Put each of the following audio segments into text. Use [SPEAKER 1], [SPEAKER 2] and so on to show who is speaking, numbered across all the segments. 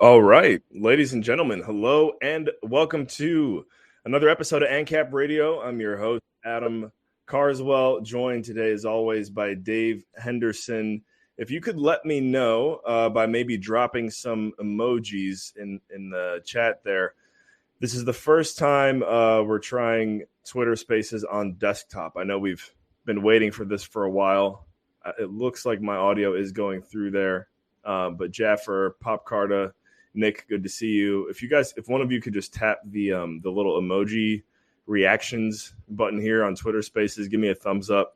[SPEAKER 1] All right, ladies and gentlemen, hello and welcome to another episode of AnCap Radio. I'm your host, Adam Carswell, joined today as always by Dave Henderson. If you could let me know by maybe dropping some emojis in the chat there. This is the first time we're trying Twitter Spaces on desktop. I know we've been waiting for this for a while. It looks like my audio is going through there, but Jaffer, Pop Carta, Nick, good to see you. If one of you could just tap the little emoji reactions button here on Twitter Spaces, give me a thumbs up.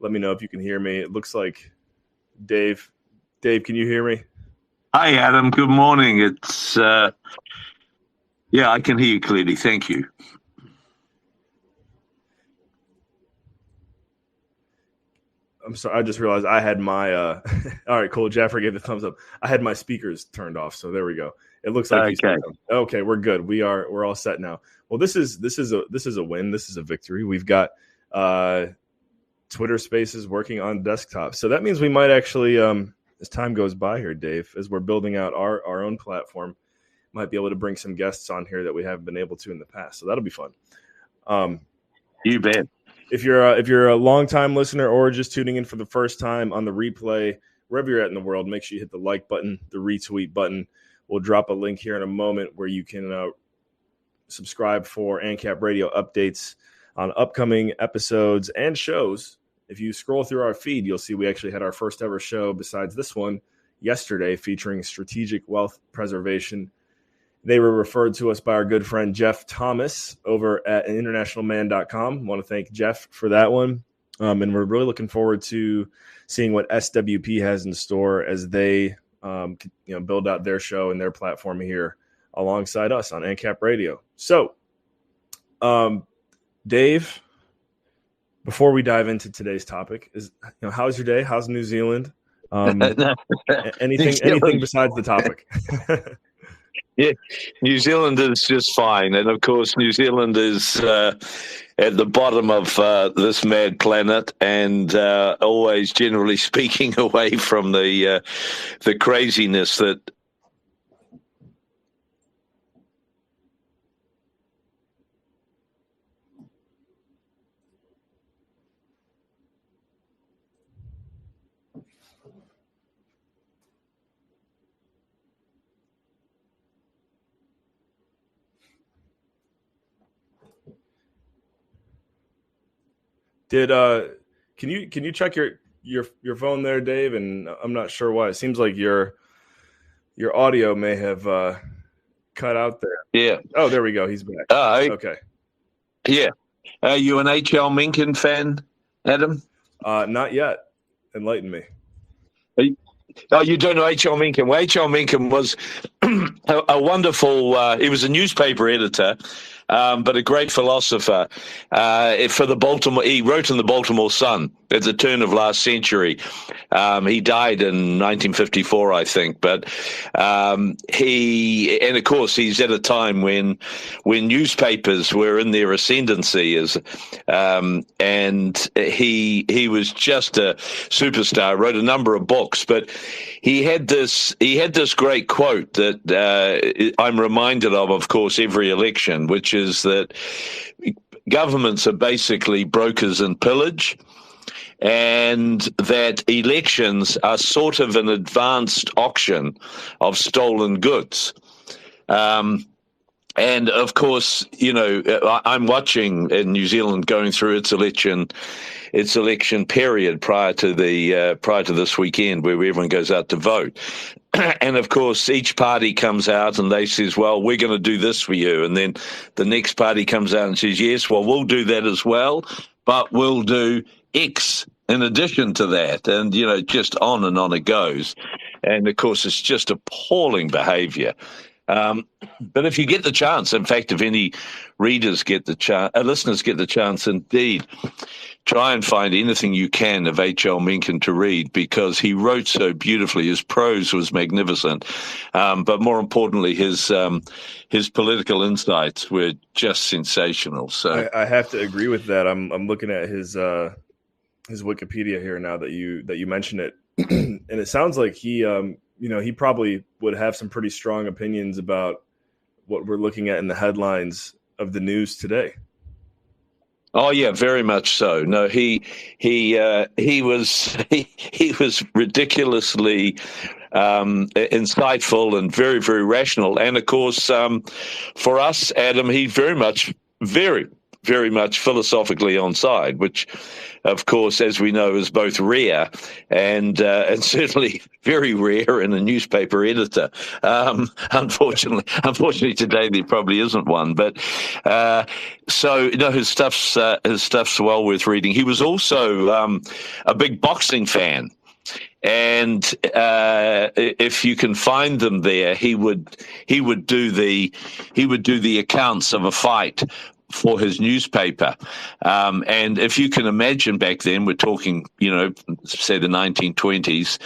[SPEAKER 1] Let me know if you can hear me. It looks like Dave, can you hear me?
[SPEAKER 2] Hi, Adam. Good morning. It's I can hear you clearly. Thank you.
[SPEAKER 1] I'm sorry. I just realized I had my. All right, cool. Jaffer gave the thumbs up. I had my speakers turned off, so there we go. It looks like okay. We're good. We're all set now. Well, this is a win. This is a victory. We've got Twitter Spaces working on desktop, so that means we might actually, as time goes by here, Dave, as we're building out our own platform, might be able to bring some guests on here that we haven't been able to in the past. So that'll be fun.
[SPEAKER 2] You bet.
[SPEAKER 1] If you're a longtime listener or just tuning in for the first time on the replay, wherever you're at in the world, make sure you hit the like button, the retweet button. We'll drop a link here in a moment where you can subscribe for AnCap Radio updates on upcoming episodes and shows. If you scroll through our feed, you'll see we actually had our first ever show besides this one yesterday featuring strategic wealth preservation. They were referred to us by our good friend Jeff Thomas over at internationalman.com. I want to thank Jeff for that one. And we're really looking forward to seeing what SWP has in store as they build out their show and their platform here alongside us on AnCap Radio. So, Dave, before we dive into today's topic, how's your day? How's New Zealand? Anything besides the topic?
[SPEAKER 2] Yeah, New Zealand is just fine. And, of course, New Zealand is at the bottom of this mad planet and always, generally speaking, away from the craziness that
[SPEAKER 1] Can you check your phone there, Dave? And I'm not sure why. It seems like your audio may have cut out there.
[SPEAKER 2] Yeah.
[SPEAKER 1] Oh, there we go. He's back. Okay.
[SPEAKER 2] Yeah. Are you an H.L. Mencken fan, Adam?
[SPEAKER 1] Not yet. Enlighten me.
[SPEAKER 2] You don't know H.L. Mencken? Well, H.L. Mencken was a wonderful. He was a newspaper editor. But a great philosopher for the Baltimore. He wrote in the Baltimore Sun at the turn of last century. He died in 1954, I think. But and of course, he's at a time when newspapers were in their ascendancy, and he was just a superstar. Wrote a number of books, but he had this great quote that I'm reminded of course, every election, which is that governments are basically brokers and pillage, and that elections are sort of an advanced auction of stolen goods. And of course, I'm watching in New Zealand going through its election period prior to this weekend, where everyone goes out to vote. And of course, each party comes out and they says, well, we're going to do this for you. And then the next party comes out and says, yes, well, we'll do that as well, but we'll do X in addition to that. And, just on and on it goes. And of course, it's just appalling behavior. But if you get the chance, in fact, if any readers get the chance, listeners get the chance, indeed, try and find anything you can of H.L. Mencken to read, because he wrote so beautifully. His prose was magnificent, but more importantly, his political insights were just sensational. So
[SPEAKER 1] I have to agree with that. I'm looking at his Wikipedia here now that you mention it, and it sounds like he he probably would have some pretty strong opinions about what we're looking at in the headlines of the news today.
[SPEAKER 2] Oh yeah, very much so. No, he was he was ridiculously insightful and very, very rational. And of course, for us, Adam, he very much philosophically on side, which, of course, as we know, is both rare and certainly very rare in a newspaper editor. Unfortunately, today there probably isn't one. But so his stuff's well worth reading. He was also a big boxing fan. And if you can find them there, he would do the accounts of a fight for his newspaper. And if you can imagine back then, we're talking, say the 1920s,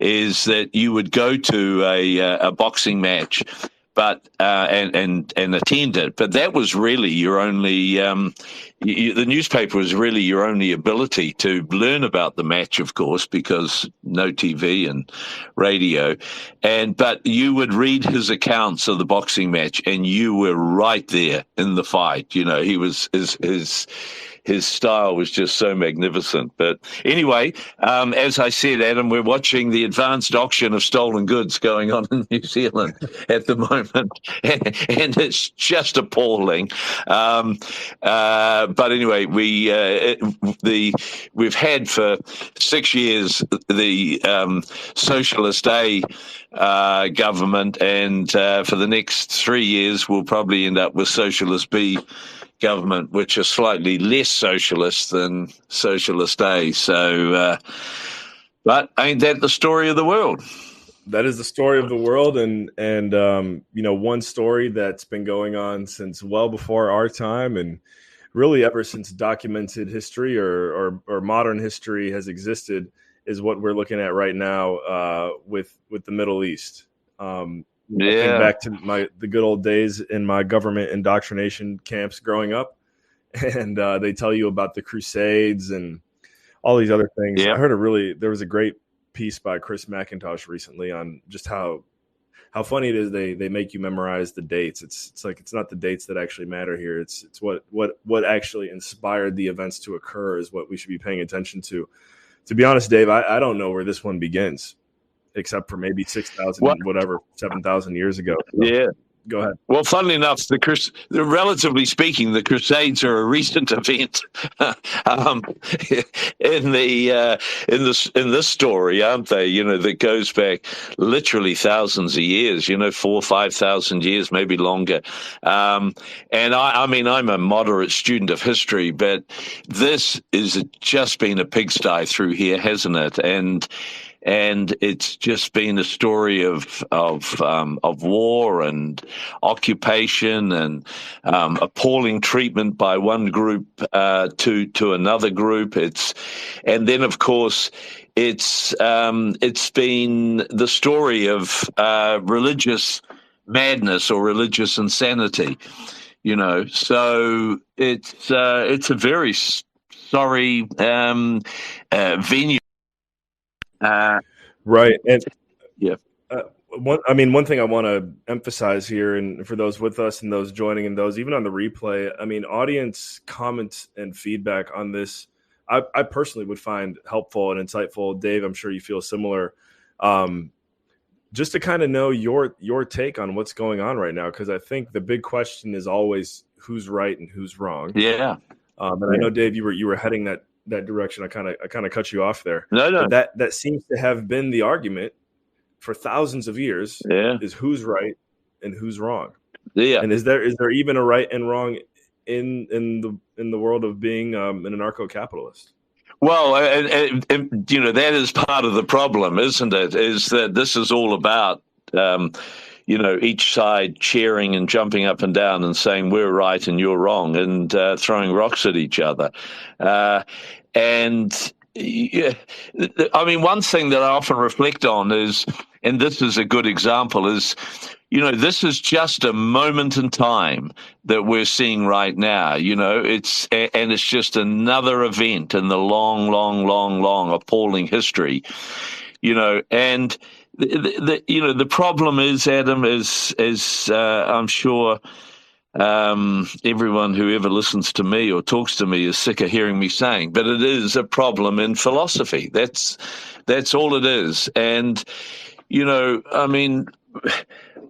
[SPEAKER 2] is that you would go to a boxing match, but and attend it. But that was really your only. The newspaper was really your only ability to learn about the match, of course, because no TV and radio. But you would read his accounts of the boxing match, and you were right there in the fight. He was his style was just so magnificent. But anyway, as I said, Adam, we're watching the advanced auction of stolen goods going on in New Zealand at the moment, and it's just appalling. But anyway, we've had for 6 years the Socialist A government, and for the next 3 years we'll probably end up with Socialist B government, which is slightly less socialist than Socialist A. So, but ain't that the story of the world?
[SPEAKER 1] That is the story of the world, and one story that's been going on since well before our time, and really ever since documented history or modern history has existed, is what we're looking at right now with the Middle East. I think back to the good old days in my government indoctrination camps growing up, and they tell you about the Crusades and all these other things. Yeah. I heard there was a great piece by Chris McIntosh recently on just how funny it is they make you memorize the dates. It's like it's not the dates that actually matter here. It's what actually inspired the events to occur is what we should be paying attention to. To be honest, Dave, I don't know where this one begins, except for maybe 7,000 years ago. So,
[SPEAKER 2] yeah.
[SPEAKER 1] Go ahead.
[SPEAKER 2] Well, funnily enough, relatively speaking, the Crusades are a recent event in this story, aren't they? That goes back literally thousands of years. 4,000 or 5,000 years, maybe longer. And I mean, I'm a moderate student of history, but this is just been a pigsty through here, hasn't it? And it's just been a story of war and occupation and appalling treatment by one group to another group. And then of course it's been the story of religious madness or religious insanity. So it's a very sorry venue.
[SPEAKER 1] Right. And
[SPEAKER 2] yeah.
[SPEAKER 1] One thing I want to emphasize here, and for those with us and those joining and those even on the replay, audience comments and feedback on this, I personally would find helpful and insightful. Dave, I'm sure you feel similar. Just to kind of know your take on what's going on right now, because I think the big question is always who's right and who's wrong.
[SPEAKER 2] Yeah.
[SPEAKER 1] And I know, Dave, you were heading that direction. I kind of cut you off there.
[SPEAKER 2] No.
[SPEAKER 1] But that seems to have been the argument for thousands of years.
[SPEAKER 2] Yeah.
[SPEAKER 1] Is who's right and who's wrong.
[SPEAKER 2] Yeah.
[SPEAKER 1] And is there even a right and wrong in the world of being an anarcho-capitalist?
[SPEAKER 2] Well, and that is part of the problem, isn't it? Is that this is all about each side cheering and jumping up and down and saying we're right and you're wrong and throwing rocks at each other. One thing that I often reflect on is, and this is a good example, is, this is just a moment in time that we're seeing right now. It's just another event in the long, long, long, long appalling history, and the problem is, Adam, is I'm sure everyone who ever listens to me or talks to me is sick of hearing me saying, but it is a problem in philosophy. That's all it is. And, I mean,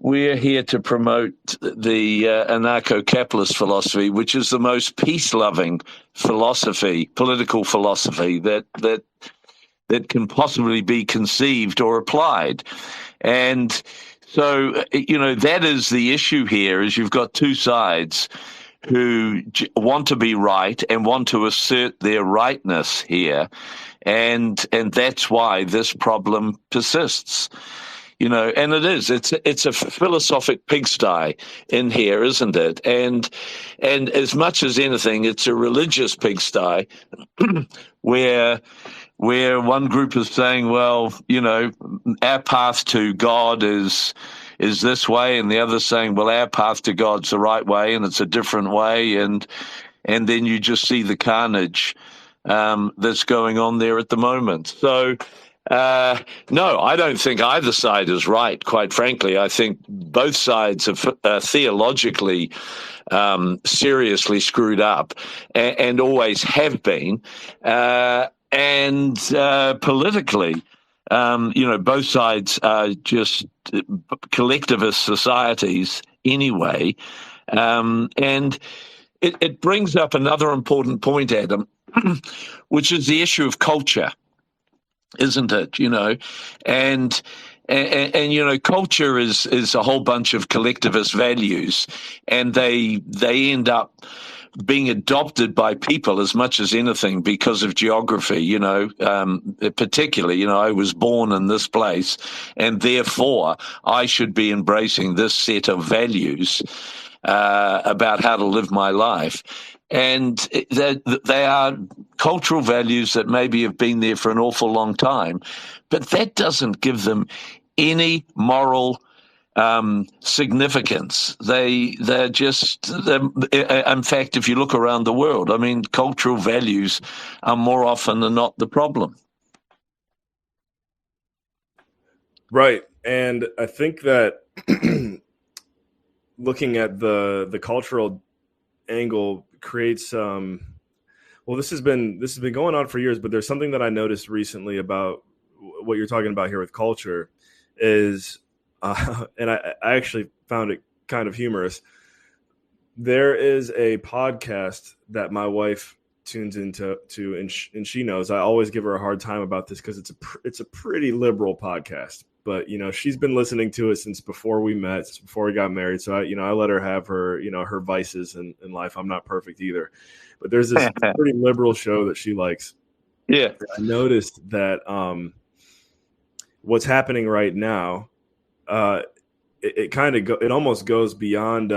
[SPEAKER 2] we're here to promote the Anarcho-Capitalist philosophy, which is the most peace-loving philosophy, political philosophy that can possibly be conceived or applied. And so, that is the issue here, is you've got two sides who want to be right and want to assert their rightness here. And that's why this problem persists. And it's a philosophic pigsty in here, isn't it? And as much as anything, it's a religious pigsty where one group is saying, well, our path to God is this way, and the other saying, well, our path to God's the right way, and it's a different way, and then you just see the carnage that's going on there at the moment. So, no, I don't think either side is right, quite frankly. I think both sides are theologically seriously screwed up and always have been. And politically, both sides are just collectivist societies anyway. And it brings up another important point, Adam, which is the issue of culture, isn't it? And culture is a whole bunch of collectivist values, and they end up being adopted by people as much as anything because of geography, particularly, I was born in this place, and therefore I should be embracing this set of values about how to live my life. And they are cultural values that maybe have been there for an awful long time, but that doesn't give them any moral significance. They're just, in fact, if you look around the world, I mean, cultural values are more often than not the problem.
[SPEAKER 1] Right. And I think that looking at the cultural angle creates this has been going on for years, but there's something that I noticed recently about what you're talking about here with culture is and I actually found it kind of humorous. There is a podcast that my wife tunes into, and she knows I always give her a hard time about this because it's a pretty liberal podcast. But she's been listening to it since before we met, since before we got married. So I let her have her her vices in life. I'm not perfect either, but there's this pretty liberal show that she likes.
[SPEAKER 2] Yeah,
[SPEAKER 1] I noticed that what's happening right now. It almost goes beyond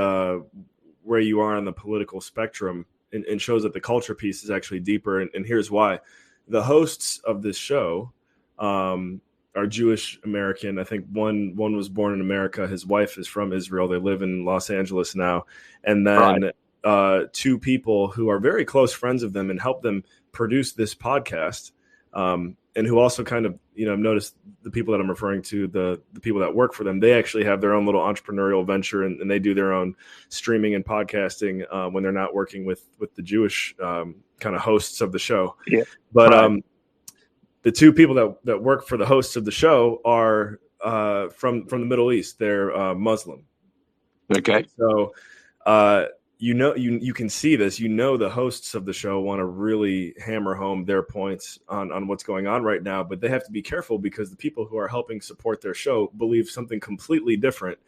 [SPEAKER 1] where you are on the political spectrum and shows that the culture piece is actually deeper. And here's why. The hosts of this show are Jewish American. I think one was born in America. His wife is from Israel. They live in Los Angeles now. And then two people who are very close friends of them and help them produce this podcast. And who also kind of, I've noticed the people that I'm referring to, the people that work for them, they actually have their own little entrepreneurial venture and they do their own streaming and podcasting when they're not working with the Jewish kind of hosts of the show. Yeah. But the two people that work for the hosts of the show are from the Middle East. They're Muslim.
[SPEAKER 2] Okay.
[SPEAKER 1] So, you can see this. The hosts of the show want to really hammer home their points on what's going on right now, but they have to be careful because the people who are helping support their show believe something completely different.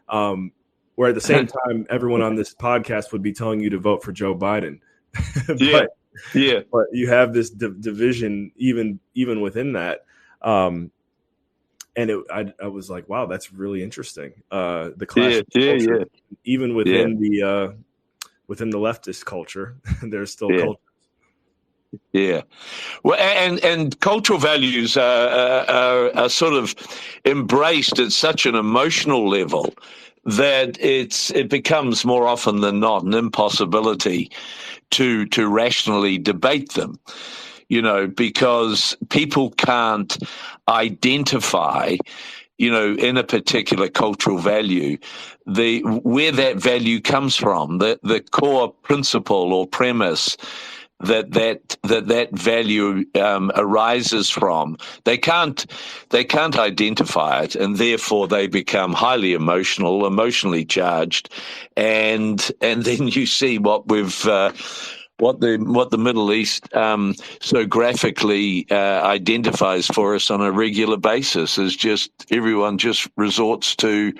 [SPEAKER 1] Where at the same time, everyone on this podcast would be telling you to vote for Joe Biden. But you have this division even within that. And I was like, wow, that's really interesting. The clash of culture, even within within the leftist culture, there's still culture.
[SPEAKER 2] Yeah. Well, and cultural values are sort of embraced at such an emotional level that it becomes more often than not an impossibility to rationally debate them, because people can't identify in a particular cultural value, where that value comes from, the core principle or premise that value arises from, they can't identify it, and therefore they become highly emotionally charged, and then you see what the Middle East so graphically identifies for us on a regular basis is just everyone just resorts to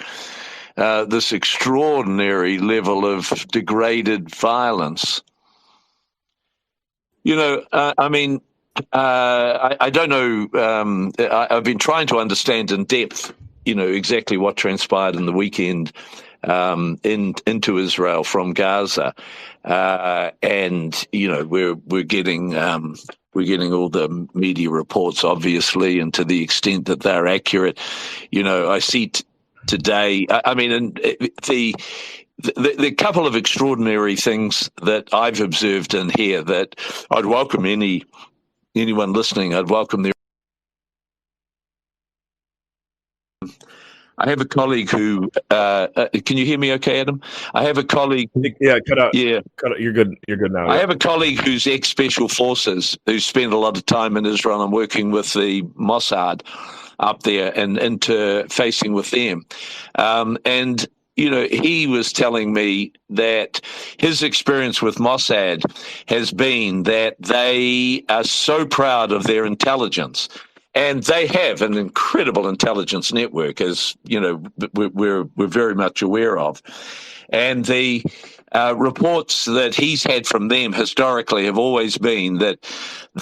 [SPEAKER 2] this extraordinary level of degraded violence. I don't know. I've been trying to understand in depth, exactly what transpired in the weekend into Israel from Gaza, and we're getting all the media reports, obviously, and to the extent that they're accurate. I see today. The couple of extraordinary things that I've observed in here that I'd welcome anyone listening. I'd welcome their. I have a colleague who. Can you hear me? Okay, Adam. I have a colleague.
[SPEAKER 1] Yeah, cut out.
[SPEAKER 2] Yeah,
[SPEAKER 1] cut out. You're good. You're good now.
[SPEAKER 2] I have a colleague who's ex-special forces who spent a lot of time in Israel and working with the Mossad up there and interfacing with them, and. He was telling me that his experience with Mossad has been that they are so proud of their intelligence, and they have an incredible intelligence network, as we're very much aware of. And the reports that he's had from them historically have always been that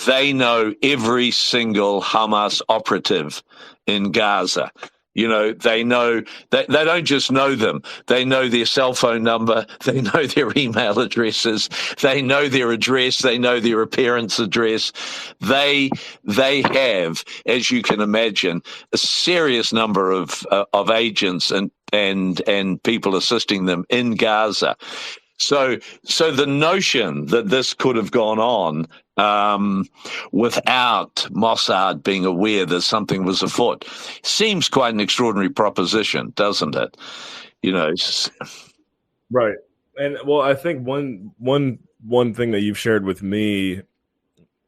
[SPEAKER 2] they know every single Hamas operative in Gaza. They know they don't just know them. They know their cell phone number. They know their email addresses. They know their address. They know their appearance address. They have, as you can imagine, a serious number of agents and people assisting them in Gaza. So the notion that this could have gone on without Mossad being aware that something was afoot seems quite an extraordinary proposition, doesn't it?
[SPEAKER 1] Right. And well, I think one thing that you've shared with me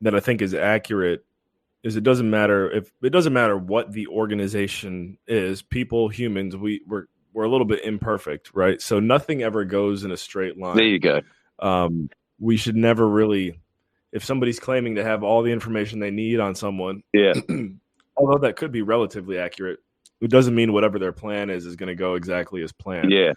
[SPEAKER 1] that I think is accurate is it doesn't matter what the organization is. People, humans, we're a little bit imperfect, right? So nothing ever goes in a straight line.
[SPEAKER 2] There you go.
[SPEAKER 1] We should never really, if somebody's claiming to have all the information they need on someone, although that could be relatively accurate, it doesn't mean whatever their plan is going to go exactly as planned.
[SPEAKER 2] Yeah.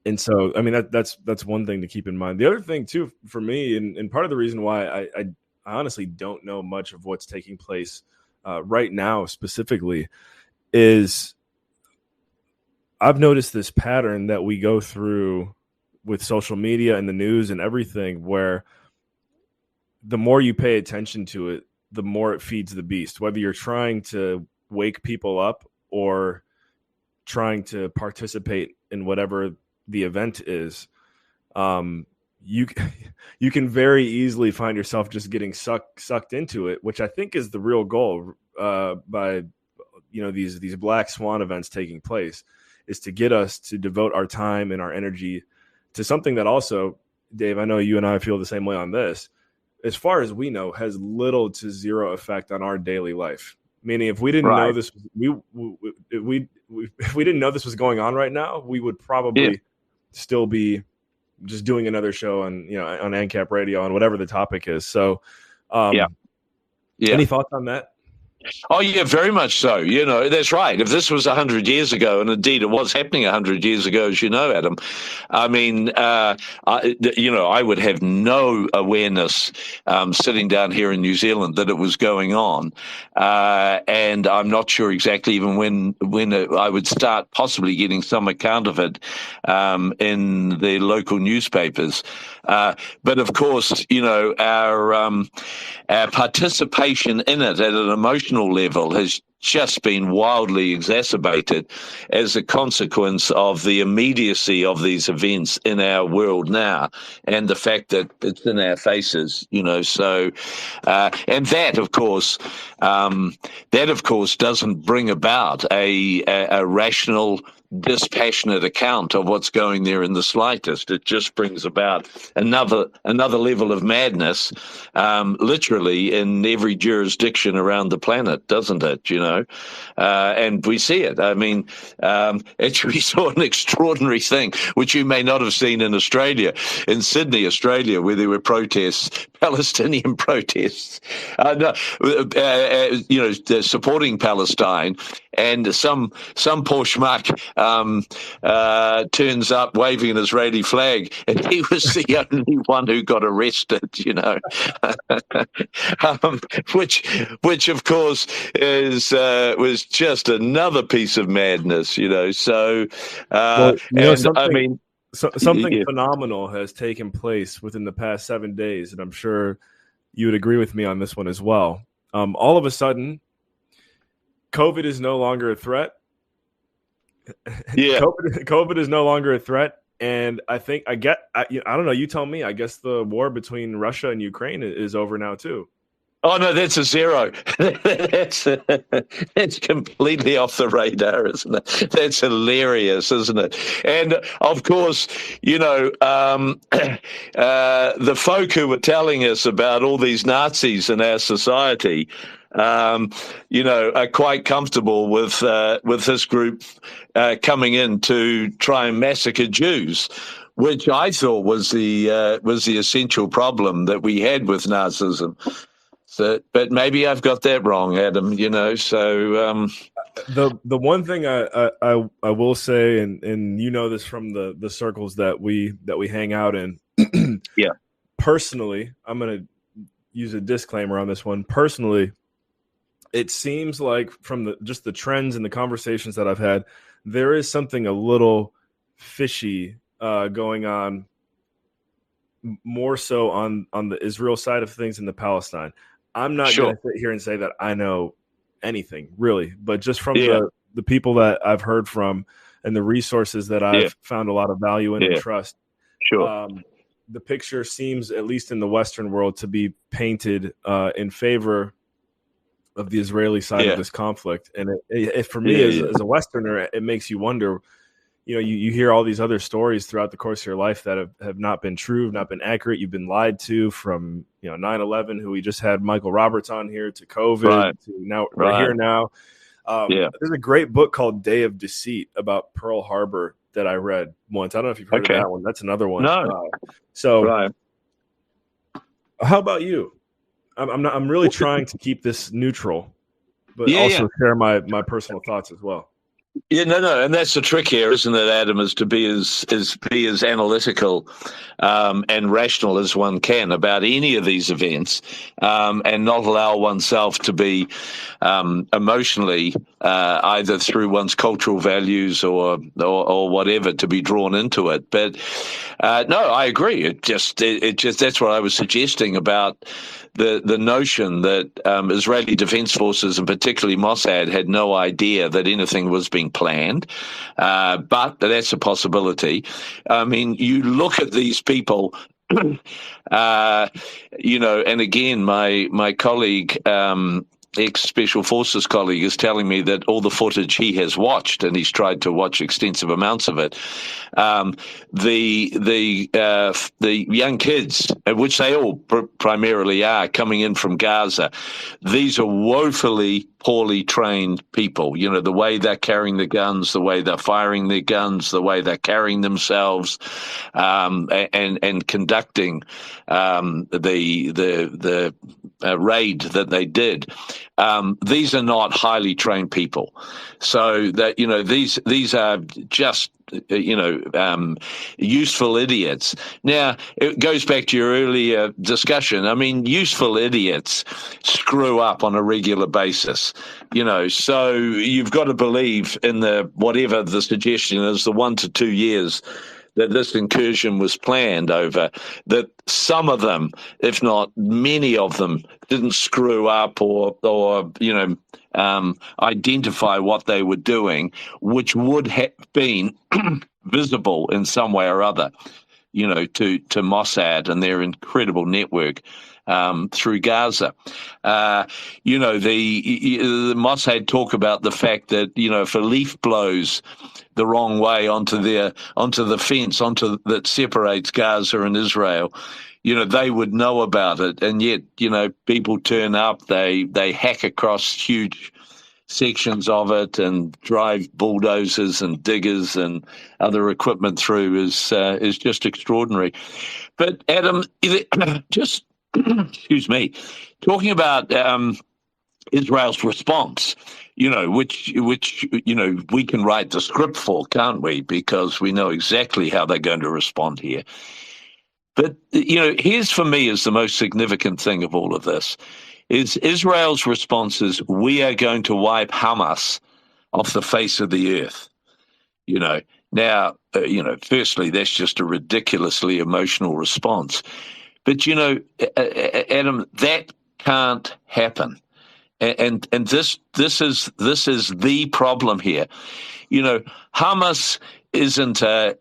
[SPEAKER 1] And so, that's one thing to keep in mind. The other thing too, for me, and part of the reason why I honestly don't know much of what's taking place right now specifically is I've noticed this pattern that we go through with social media and the news and everything, where the more you pay attention to it, the more it feeds the beast, whether you're trying to wake people up or trying to participate in whatever the event is. You can very easily find yourself just getting sucked into it, which I think is the real goal by these black swan events taking place, is to get us to devote our time and our energy to something that also, Dave, I know you and I feel the same way on this, as far as we know, has little to zero effect on our daily life. Meaning, if we didn't know this, if we didn't know this was going on right now, we would probably still be just doing another show on AnCap radio on whatever the topic is. So, any thoughts on that?
[SPEAKER 2] Oh, yeah, very much so. That's right. If this was 100 years ago, and indeed it was happening 100 years ago, as you know, Adam, I would have no awareness sitting down here in New Zealand that it was going on. And I'm not sure exactly even when I would start possibly getting some account of it in the local newspapers. But of course, our participation in it at an emotional level has just been wildly exacerbated as a consequence of the immediacy of these events in our world now, and the fact that it's in our faces, So, and that, of course, doesn't bring about a rational, dispassionate account of what's going there in the slightest. It just brings about another level of madness, literally in every jurisdiction around the planet, doesn't it? And we see it. I mean, actually, we saw an extraordinary thing, which you may not have seen in Australia, in Sydney, Australia, where there were protests, Palestinian protests, supporting Palestine, and some poor schmuck turns up waving an Israeli flag, and he was the only one who got arrested, which of course was just another piece of madness, So,
[SPEAKER 1] something phenomenal has taken place within the past 7 days, and I'm sure you would agree with me on this one as well. All of a sudden, COVID is no longer a threat.
[SPEAKER 2] Yeah,
[SPEAKER 1] COVID is no longer a threat, and I think I don't know. You tell me. I guess the war between Russia and Ukraine is over now too.
[SPEAKER 2] Oh no, that's a zero. That's completely off the radar, isn't it? That's hilarious, isn't it? And of course, the folk who were telling us about all these Nazis in our society, are quite comfortable with this group coming in to try and massacre Jews, which I thought was the essential problem that we had with Nazism. So, but maybe I've got that wrong, Adam. So
[SPEAKER 1] the one thing I will say, and this from the circles that we hang out in.
[SPEAKER 2] Yeah.
[SPEAKER 1] Personally, I'm going to use a disclaimer on this one. Personally, it seems like from the trends and the conversations that I've had, there is something a little fishy going on, more so on the Israel side of things than the Palestine. I'm not going to sit here and say that I know anything really, but just from the people that I've heard from and the resources that I've found a lot of value in and trust.
[SPEAKER 2] Sure.
[SPEAKER 1] The picture seems, at least in the Western world, to be painted in favor of the Israeli side of this conflict. And it for me, as a Westerner, it makes you wonder, you hear all these other stories throughout the course of your life that have not been true, not been accurate. You've been lied to, from 9/11, who we just had Michael Roberts on here, to COVID, to now right here now. There's a great book called Day of Deceit about Pearl Harbor that I read once. I don't know if you've heard of that one. That's another one.
[SPEAKER 2] No.
[SPEAKER 1] How about you? I'm really trying to keep this neutral, but also share my personal thoughts as well.
[SPEAKER 2] Yeah, no, and that's the trick here, isn't it, Adam? Is to be as analytical and rational as one can about any of these events, and not allow oneself to be emotionally, either through one's cultural values or whatever, to be drawn into it. But no, I agree. It just that's what I was suggesting about the notion that Israeli Defense Forces, and particularly Mossad, had no idea that anything was being planned, but that's a possibility. I mean, you look at these people, and again, my colleague, ex-Special Forces colleague, is telling me that all the footage he has watched, and he's tried to watch extensive amounts of it, the young kids, which they all primarily are, coming in from Gaza, these are woefully poorly trained people. The way they're carrying the guns, the way they're firing their guns, the way they're carrying themselves, and conducting the raid that they did. These are not highly trained people. So that, these are just, useful idiots. Now, it goes back to your earlier discussion. I mean, useful idiots screw up on a regular basis, so you've got to believe in whatever the suggestion is, the 1 to 2 years that this incursion was planned over, that some of them, if not many of them, didn't screw up or identify what they were doing, which would have been visible in some way or other, to Mossad and their incredible network through Gaza. The Mossad talk about the fact that, if a leaf blows the wrong way onto the fence that separates Gaza and Israel, they would know about it, and yet, people turn up, they hack across huge sections of it and drive bulldozers and diggers and other equipment through is just extraordinary. But Adam, just excuse me, talking about Israel's response, which we can write the script for, can't we? Because we know exactly how they're going to respond here. But, here's for me is the most significant thing of all of this, is Israel's response is, we are going to wipe Hamas off the face of the earth. Now, firstly, that's just a ridiculously emotional response. But, Adam, that can't happen. And this is the problem here. Hamas isn't a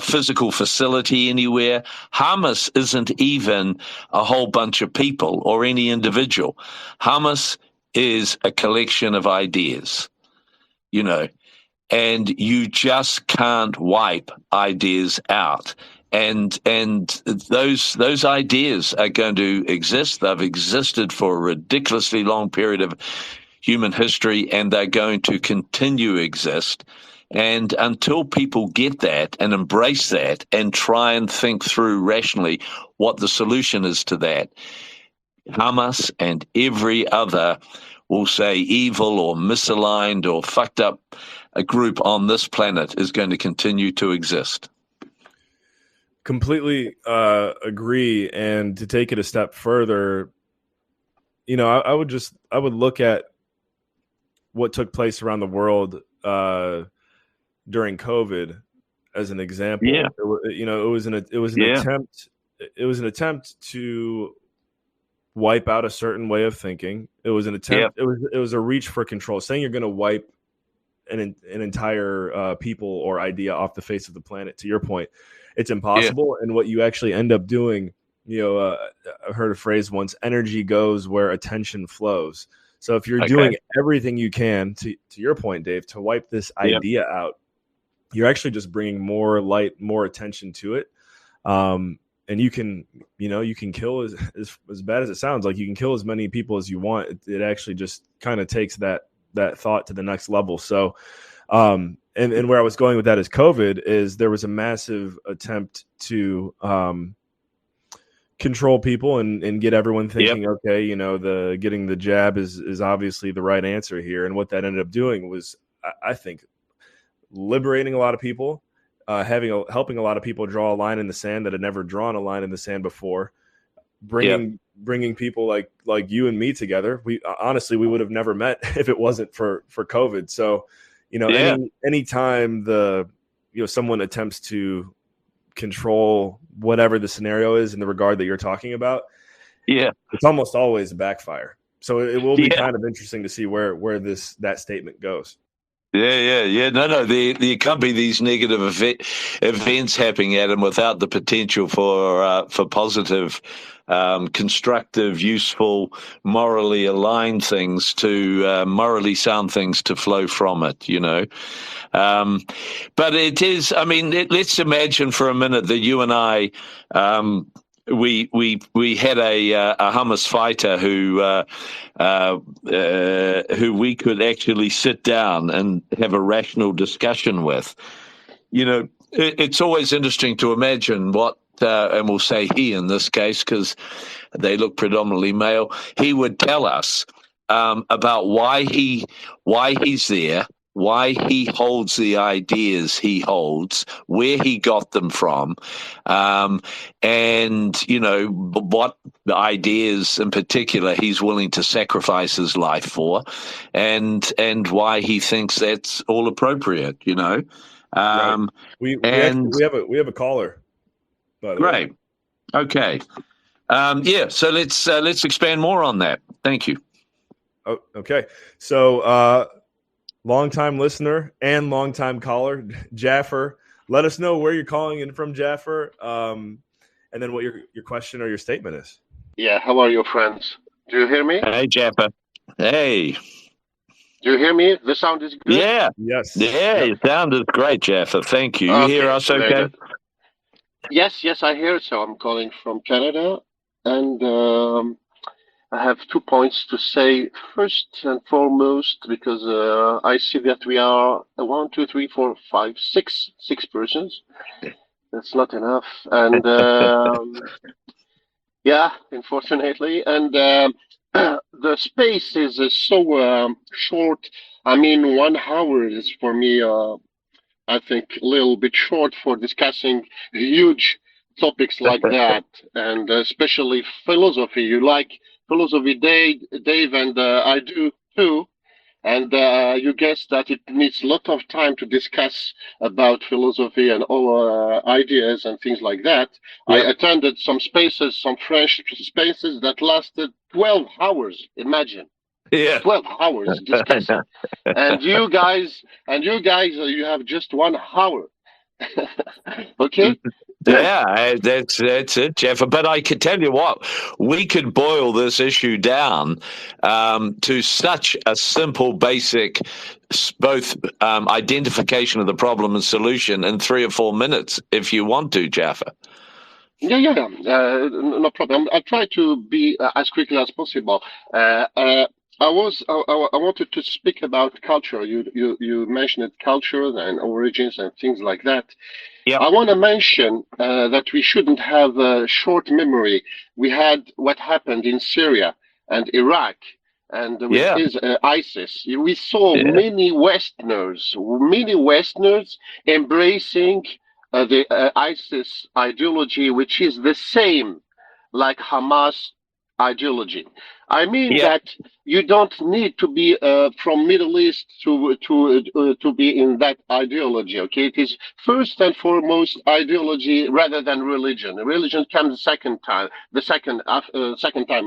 [SPEAKER 2] physical facility anywhere. Hamas isn't even a whole bunch of people or any individual. Hamas is a collection of ideas, and you just can't wipe ideas out. And those ideas are going to exist. They've existed for a ridiculously long period of human history, and they're going to continue to exist. And until people get that and embrace that and try and think through rationally what the solution is to that, Hamas and every other, we'll say, evil or misaligned or fucked up a group on this planet is going to continue to exist.
[SPEAKER 1] Completely agree. And to take it a step further, I would look at what took place around the world during COVID as an example.
[SPEAKER 2] Yeah.
[SPEAKER 1] It was an attempt to wipe out a certain way of thinking. It was an attempt. Yeah. It was a reach for control. Saying you're going to wipe an entire people or idea off the face of the planet. To your point, it's impossible. Yeah. And what you actually end up doing, I've heard a phrase once: energy goes where attention flows. So if you're doing everything you can, to your point, Dave, to wipe this idea out, you're actually just bringing more light, more attention to it. And you can kill as bad as it sounds, like you can kill as many people as you want. It actually just kind of takes that thought to the next level. So, and where I was going with that is COVID is there was a massive attempt to, control people and get everyone thinking, okay, getting the jab is obviously the right answer here. And what that ended up doing was, I think, liberating a lot of people, helping a lot of people draw a line in the sand that had never drawn a line in the sand before, bringing people like you and me together. We would have never met if it wasn't for COVID. So, any time someone attempts to control whatever the scenario is in the regard that you're talking about, it's almost always a backfire. So it will be kind of interesting to see where that statement goes.
[SPEAKER 2] Yeah. No. There can't be these negative events happening, Adam, without the potential for positive, constructive, useful, morally aligned things morally sound things to flow from it. But it is. I mean, let's imagine for a minute that you and I. We had a Hamas fighter who we could actually sit down and have a rational discussion with. It's always interesting to imagine what, and we'll say he in this case because they look predominantly male. He would tell us about why he's there. Why he holds the ideas he holds, where he got them from, and what ideas in particular he's willing to sacrifice his life for, and why he thinks that's all appropriate.
[SPEAKER 1] Right. We
[SPEAKER 2] And
[SPEAKER 1] actually we have a caller, by the way.
[SPEAKER 2] great. Okay. So let's expand more on that. Thank you.
[SPEAKER 1] Oh, okay. So, longtime listener and longtime caller, Jaffer. Let us know where you're calling in from, Jaffer, and then what your question or your statement is.
[SPEAKER 3] Yeah, how are you, friends? Do you hear me?
[SPEAKER 2] Hey, Jaffa. Hey.
[SPEAKER 3] Do you hear me? The sound is good?
[SPEAKER 2] Yeah.
[SPEAKER 1] Yes.
[SPEAKER 2] Yeah,
[SPEAKER 1] Yep.
[SPEAKER 2] your sound is great, Jaffa. Thank you. You hear
[SPEAKER 3] Okay,
[SPEAKER 2] us
[SPEAKER 3] very
[SPEAKER 2] okay?
[SPEAKER 3] good. Yes, I hear. So I'm calling from Canada, and I have 2 points to say. First and foremost, because I see that we are 6 persons. That's not enough, and yeah, unfortunately, and the space is so short. I mean, 1 hour is for me. I think a little bit short for discussing huge topics like that, and especially philosophy. You like philosophy, Dave, and I do too. And you guess that it needs a lot of time to discuss about philosophy and all ideas and things like that. I
[SPEAKER 2] Yep.
[SPEAKER 3] attended some spaces, some French spaces that lasted 12 hours. Imagine.
[SPEAKER 2] Yeah.
[SPEAKER 3] 12 hours discussing. And you guys, you have just 1 hour. Okay?
[SPEAKER 2] Yeah, that's it, Jeff. But I could tell you what, we could boil this issue down to such a simple, basic, both identification of the problem and solution in 3 or 4 minutes, if you want to, Jaffa.
[SPEAKER 3] Yeah. No problem. I'll try to be as quickly as possible. I wanted to speak about culture. You mentioned culture and origins and things like that.
[SPEAKER 2] Yep.
[SPEAKER 3] I want to mention that we shouldn't have a short memory. We had what happened in Syria and Iraq and with ISIS. We saw many Westerners embracing the ISIS ideology, which is the same like Hamas ideology. I mean that you don't need to be from Middle East to be in that ideology. Okay, it is first and foremost ideology rather than religion. Religion comes second time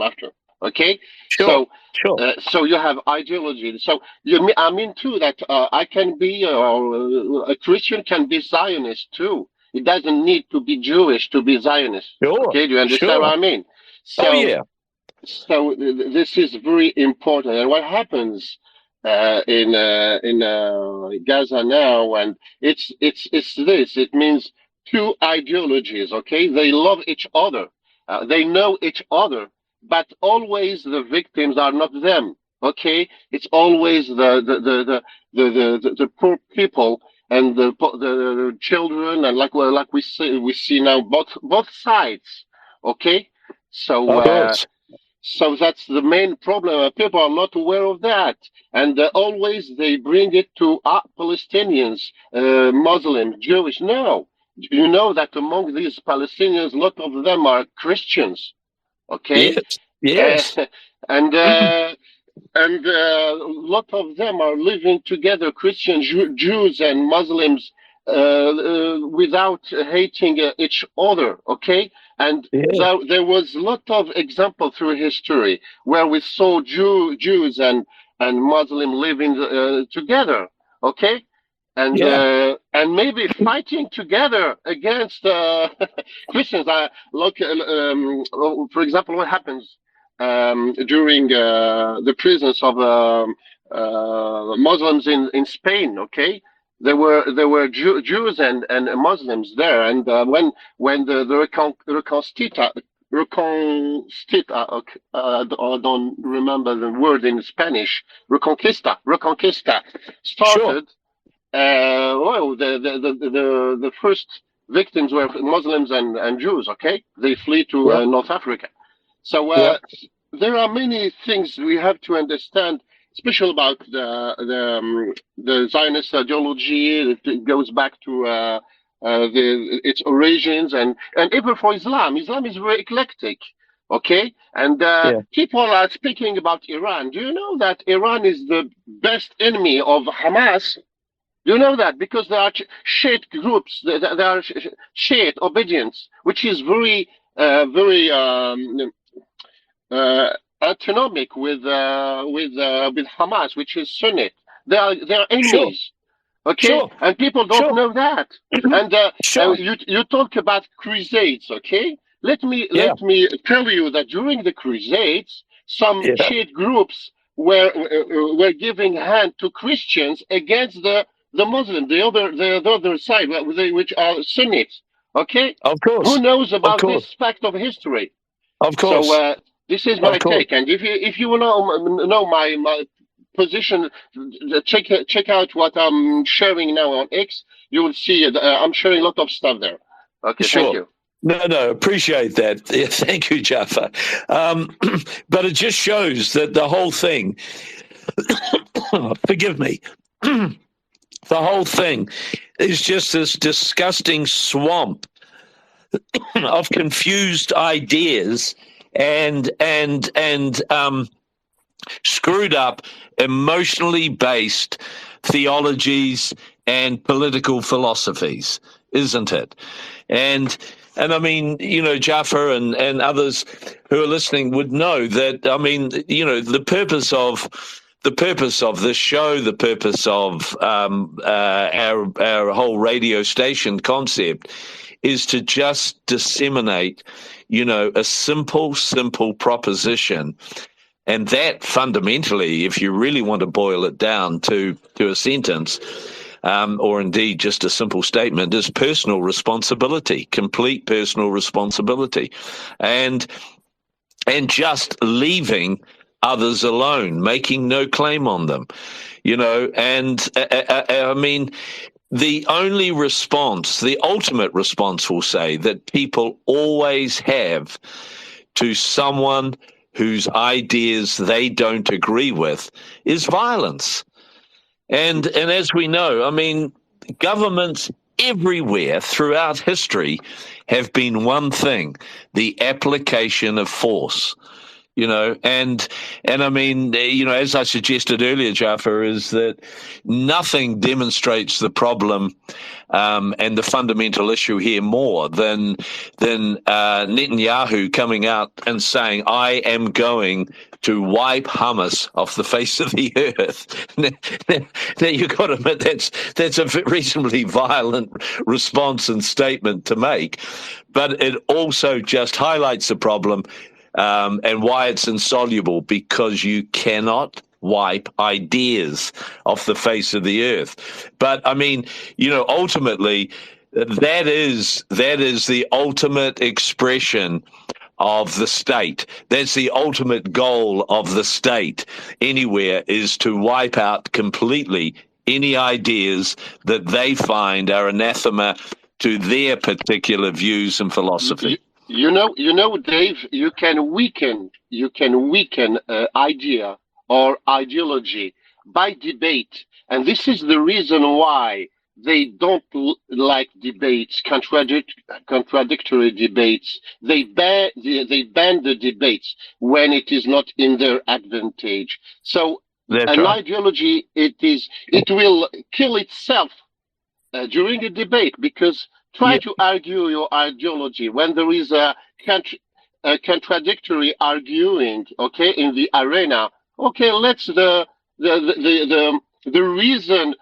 [SPEAKER 3] after. Okay,
[SPEAKER 2] Sure.
[SPEAKER 3] so you have ideology. So I mean too that I can be or a Christian can be Zionist too. It doesn't need to be Jewish to be Zionist.
[SPEAKER 2] Sure.
[SPEAKER 3] Okay, do you understand what I mean? So, so this is very important. And what happens in Gaza now, and it's this. It means two ideologies. Okay, they love each other. They know each other, but always the victims are not them. Okay, it's always the poor people and the children, and like we see now both sides. Okay, so so that's the main problem. People are not aware of that, and always they bring it to Palestinians, Muslims, Jewish. No, you know that among these Palestinians, a lot of them are Christians. Okay,
[SPEAKER 2] Yes.
[SPEAKER 3] and a lot of them are living together, Christians, Jews, and Muslims, without hating each other. Okay, and there was a lot of example through history where we saw Jews and Muslim living together. Okay, and maybe fighting together against Christians. Look, for example, what happens during the presence of Muslims in Spain. Okay, there were Jews and Muslims there, and when the I don't remember the word in Spanish, Reconquista started. Well, the first victims were Muslims and Jews. Okay, they flee to North Africa. So there are many things we have to understand, especially about the Zionist ideology. It goes back to its origins, and even for Islam. Islam is very eclectic. Okay, and people are speaking about Iran. Do you know that Iran is the best enemy of Hamas? You know that because there are Shiite groups, there are Shiite obedience, which is very, very autonomic with Hamas, which is Sunni. They are enemies. Okay, and people don't know that. And you talk about crusades. Okay, let me tell you that during the crusades, some Shiite groups were giving hand to Christians against the Muslim, the other side, which are Sunnis. Okay,
[SPEAKER 2] of course.
[SPEAKER 3] Who knows about this fact of history?
[SPEAKER 2] Of course.
[SPEAKER 3] So this is my take, and if you know my position, check out what I'm sharing now on X. You will see I'm sharing a lot of stuff there. Okay,
[SPEAKER 2] sure.
[SPEAKER 3] Thank you.
[SPEAKER 2] No, appreciate that. Yeah, thank you, Jaffa. But it just shows that the whole thing, forgive me, the whole thing is just this disgusting swamp of confused ideas and screwed up, emotionally based theologies and political philosophies, isn't it? And I mean, Jaffa and others who are listening would know that, I mean, the purpose of this show, the purpose of our whole radio station concept is to just disseminate, a simple proposition. And that fundamentally, if you really want to boil it down to a sentence, or indeed just a simple statement, is personal responsibility, complete personal responsibility, and just leaving others alone, making no claim on them, and I mean, the only response, the ultimate response, we'll say, that people always have to someone whose ideas they don't agree with is violence. And as we know, I mean, governments everywhere throughout history have been one thing: the application of force. And I mean, as I suggested earlier, Jaffa, is that nothing demonstrates the problem and the fundamental issue here more than Netanyahu coming out and saying, "I am going to wipe Hamas off the face of the earth." Now you've got to admit that's a reasonably violent response and statement to make, but it also just highlights the problem. And why it's insoluble, because you cannot wipe ideas off the face of the earth. But I mean, ultimately, that is the ultimate expression of the state. That's the ultimate goal of the state anywhere, is to wipe out completely any ideas that they find are anathema to their particular views and philosophy.
[SPEAKER 3] You know, Dave, you can weaken idea or ideology by debate, and this is the reason why they don't like debates, contradictory debates. They ban the debates when it is not in their advantage. So ideology, it will kill itself during a debate, because try to argue your ideology when there is a contradictory arguing, okay, in the arena. Okay, let's the reason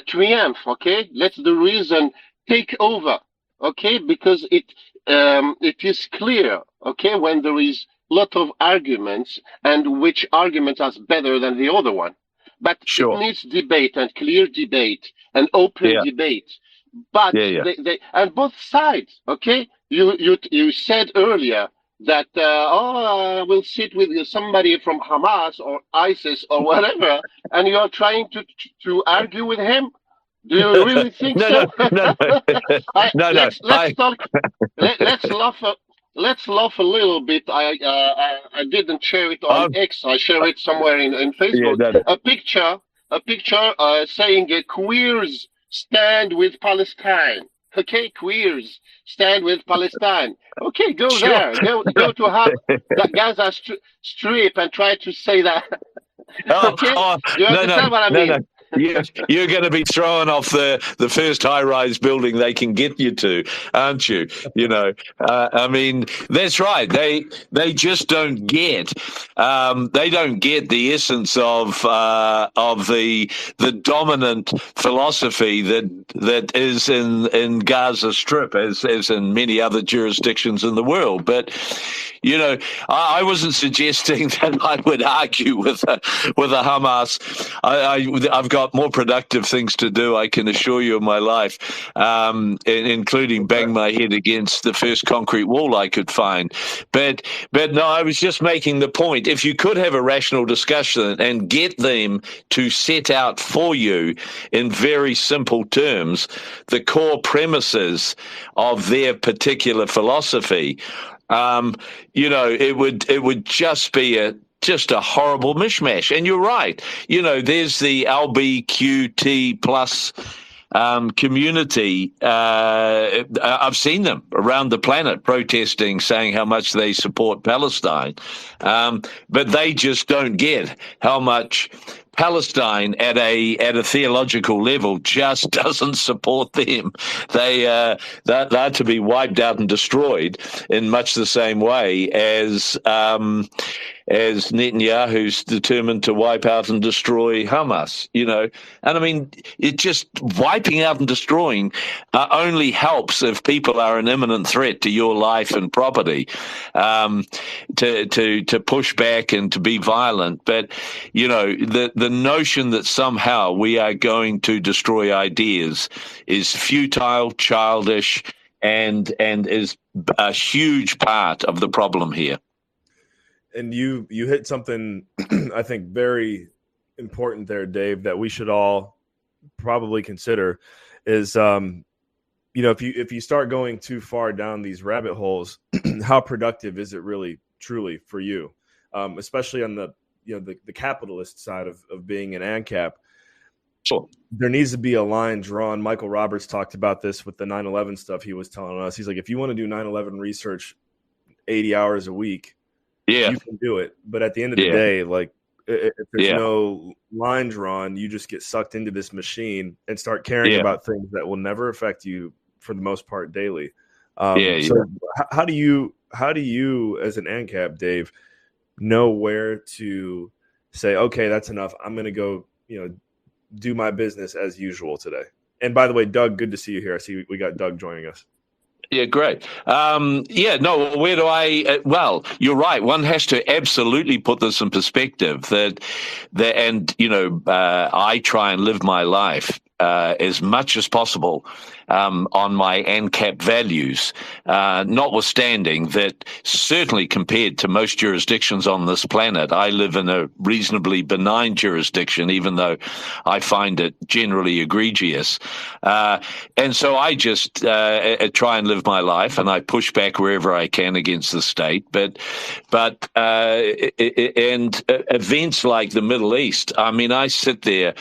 [SPEAKER 3] triumph. Okay, let's the reason take over. Okay, because it is clear. Okay, when there is lot of arguments and which argument is better than the other one, but it needs debate and clear debate and open debate. But they and both sides, okay? You said earlier that we'll sit with somebody from Hamas or ISIS or whatever, and you're trying to argue with him. Do you really think so?
[SPEAKER 2] No.
[SPEAKER 3] Let's talk. Let's laugh a little bit. I didn't share it on X. I share it somewhere in Facebook. A picture saying queers stand with Palestine. Okay, queers stand with Palestine. Okay, go there. Go to the Gaza Strip and try to say that. Okay, you understand what I mean?
[SPEAKER 2] You're going to be throwing off the first high-rise building they can get you to, aren't you? I mean, that's right. They just don't get the essence of the dominant philosophy that is in Gaza Strip, as in many other jurisdictions in the world. But I wasn't suggesting that I would argue with a Hamas. I've got more productive things to do, I can assure you, in my life, including bang my head against the first concrete wall I could find. But no, I was just making the point. If you could have a rational discussion and get them to set out for you in very simple terms the core premises of their particular philosophy, it would just be a horrible mishmash. And you're right. There's the LBQT plus community. I've seen them around the planet protesting, saying how much they support Palestine. But they just don't get how much Palestine at a theological level just doesn't support them. They're to be wiped out and destroyed in much the same way as Netanyahu's determined to wipe out and destroy Hamas, And I mean, it just wiping out and destroying only helps if people are an imminent threat to your life and property, to push back and to be violent. But, the notion that somehow we are going to destroy ideas is futile, childish, and is a huge part of the problem here.
[SPEAKER 1] And you hit something I think very important there, Dave, that we should all probably consider is, if you start going too far down these rabbit holes, how productive is it really, truly for you, especially on the capitalist side of being an AnCap.
[SPEAKER 2] Sure.
[SPEAKER 1] There needs to be a line drawn. Michael Roberts talked about this with the 9/11 stuff he was telling us. He's like, if you want to do 9/11 research 80 hours a week, you can do it. But at the end of the day, like, if there's no line drawn, you just get sucked into this machine and start caring about things that will never affect you for the most part daily. How do you, as an AnCap, Dave, know where to say, okay, that's enough. I'm going to go, do my business as usual today. And by the way, Doug, good to see you here. I see we got Doug joining us.
[SPEAKER 2] Yeah, great. Where do I? Well, you're right. One has to absolutely put this in perspective. I try and live my life as much as possible on my AnCap values, notwithstanding that certainly compared to most jurisdictions on this planet, I live in a reasonably benign jurisdiction, even though I find it generally egregious. And so I just try and live my life, and I push back wherever I can against the state. But events like the Middle East, I mean, I sit there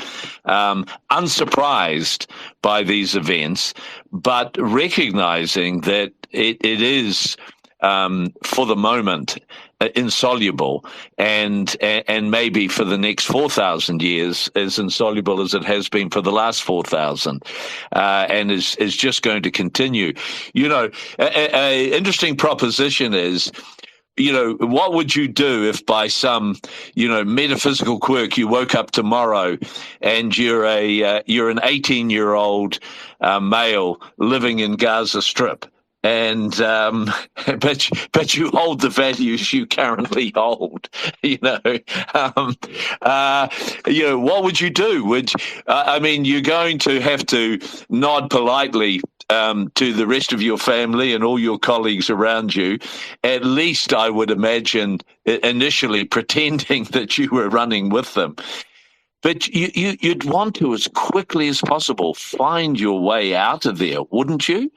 [SPEAKER 2] unsurprised by these events, but recognizing that it is, for the moment, insoluble, and maybe for the next 4,000 years as insoluble as it has been for the last 4,000, and is just going to continue. An interesting proposition is, what would you do if by some, metaphysical quirk you woke up tomorrow and you're an 18-year-old male living in Gaza Strip, and but you hold the values you currently hold? What would you do? You're going to have to nod politely to the rest of your family and all your colleagues around you, at least I would imagine, initially pretending that you were running with them. But you'd want to, as quickly as possible, find your way out of there, wouldn't you?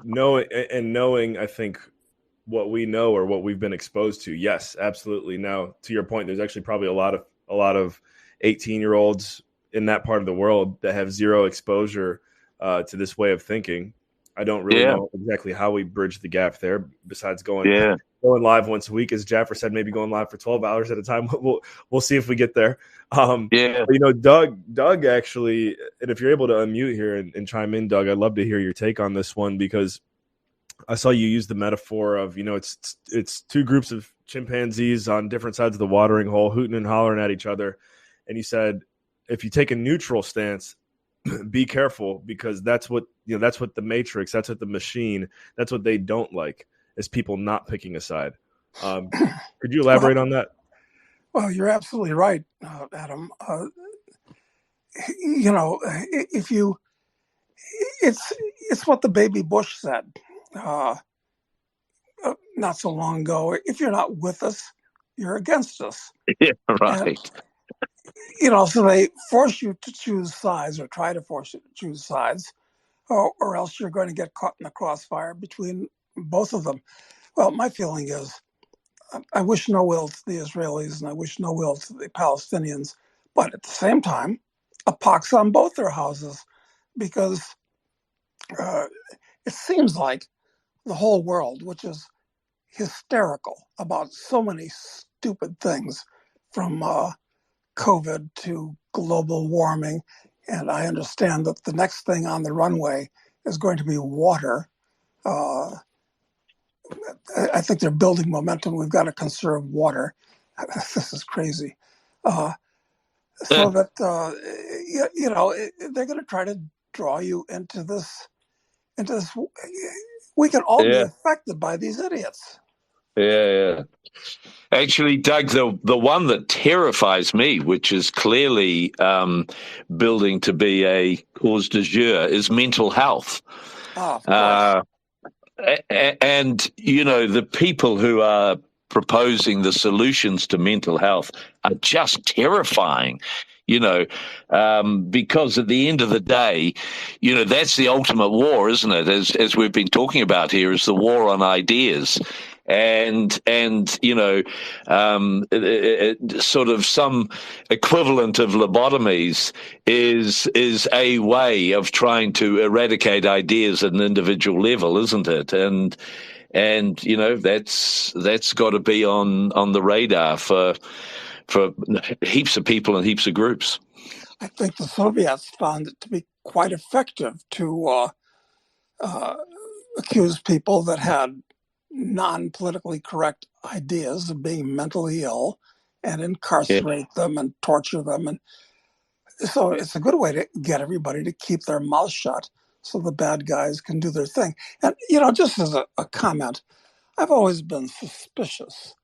[SPEAKER 1] Knowing, I think, what we know or what we've been exposed to, yes, absolutely. Now, to your point, there's actually probably a lot of 18-year-olds in that part of the world that have zero exposure to this way of thinking. I don't really know exactly how we bridge the gap there, besides going going live once a week, as Jaffer said, maybe going live for 12 hours at a time. We'll see if we get there.
[SPEAKER 2] Yeah.
[SPEAKER 1] Doug actually, and if you're able to unmute here and chime in, Doug, I'd love to hear your take on this one, because I saw you use the metaphor of, it's two groups of chimpanzees on different sides of the watering hole, hooting and hollering at each other. And you said, if you take a neutral stance, be careful, because that's what the Matrix, that's what the machine, that's what they don't like, is people not picking a side. Could you elaborate on that?
[SPEAKER 4] Well, you're absolutely right, Adam. It's what the baby Bush said not so long ago. If you're not with us, you're against us.
[SPEAKER 2] Yeah, right.
[SPEAKER 4] And, so they force you to choose sides, or try to force you to choose sides, or else you're going to get caught in the crossfire between both of them. Well, my feeling is, I wish no ill to the Israelis and I wish no ill to the Palestinians, but at the same time, a pox on both their houses, because it seems like the whole world, which is hysterical about so many stupid things, from COVID to global warming, and I understand that the next thing on the runway is going to be water. I think they're building momentum. We've got to conserve water. This is crazy. So that, they're going to try to draw you into this. We can all be affected by these idiots.
[SPEAKER 2] Yeah. Actually, Doug, the one that terrifies me, which is clearly building to be a cause du jour, is mental health.
[SPEAKER 4] Oh, of course.
[SPEAKER 2] And, the people who are proposing the solutions to mental health are just terrifying, because at the end of the day, that's the ultimate war, isn't it? As we've been talking about here, is the war on ideas. And sort of some equivalent of lobotomies is a way of trying to eradicate ideas at an individual level, isn't it? And that's got to be on the radar for heaps of people and heaps of groups.
[SPEAKER 4] I think the Soviets found it to be quite effective to accuse people that had non-politically correct ideas of being mentally ill and incarcerate them and torture them. And so it's a good way to get everybody to keep their mouth shut so the bad guys can do their thing. And, just as a comment, I've always been suspicious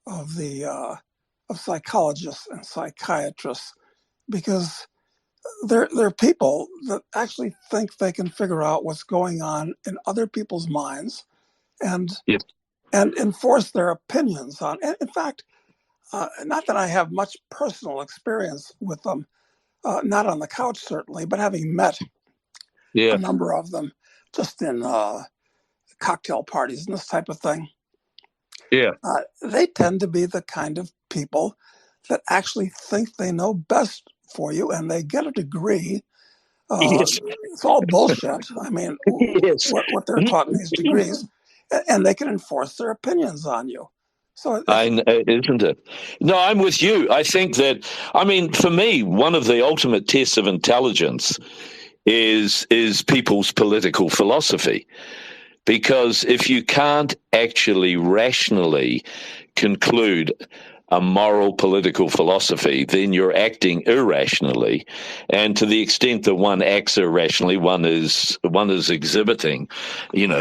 [SPEAKER 4] of of psychologists and psychiatrists, because they're people that actually think they can figure out what's going on in other people's minds and enforce their opinions on. And in fact, not that I have much personal experience with them, not on the couch certainly, but having met a number of them just in cocktail parties and this type of thing.
[SPEAKER 2] Yeah,
[SPEAKER 4] they tend to be the kind of people that actually think they know best for you, and they get a degree. It's all bullshit. I mean, what they're taught in these degrees, and they can enforce their opinions on you. So,
[SPEAKER 2] isn't it? No, I'm with you. I think that, for me, one of the ultimate tests of intelligence is people's political philosophy. Because if you can't actually rationally conclude a moral political philosophy, then you're acting irrationally. And to the extent that one acts irrationally, one is exhibiting,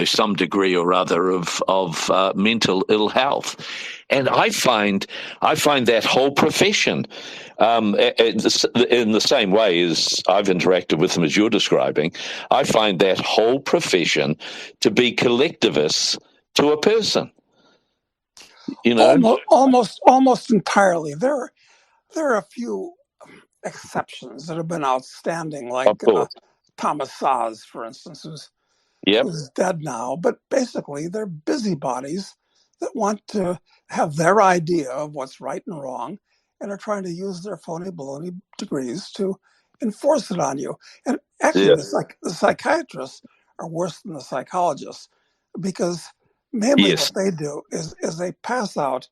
[SPEAKER 2] some degree or other of mental ill health. And I find that whole profession, in the same way as I've interacted with them as you're describing, I find that whole profession to be collectivists to a person.
[SPEAKER 4] Almost entirely. There are a few exceptions that have been outstanding, like Thomas Saz, for instance, who's dead now. But basically, they're busybodies that want to have their idea of what's right and wrong, and are trying to use their phony baloney degrees to enforce it on you. And actually, the psychiatrists are worse than the psychologists, because mainly
[SPEAKER 2] Yes.
[SPEAKER 4] what they do is they pass out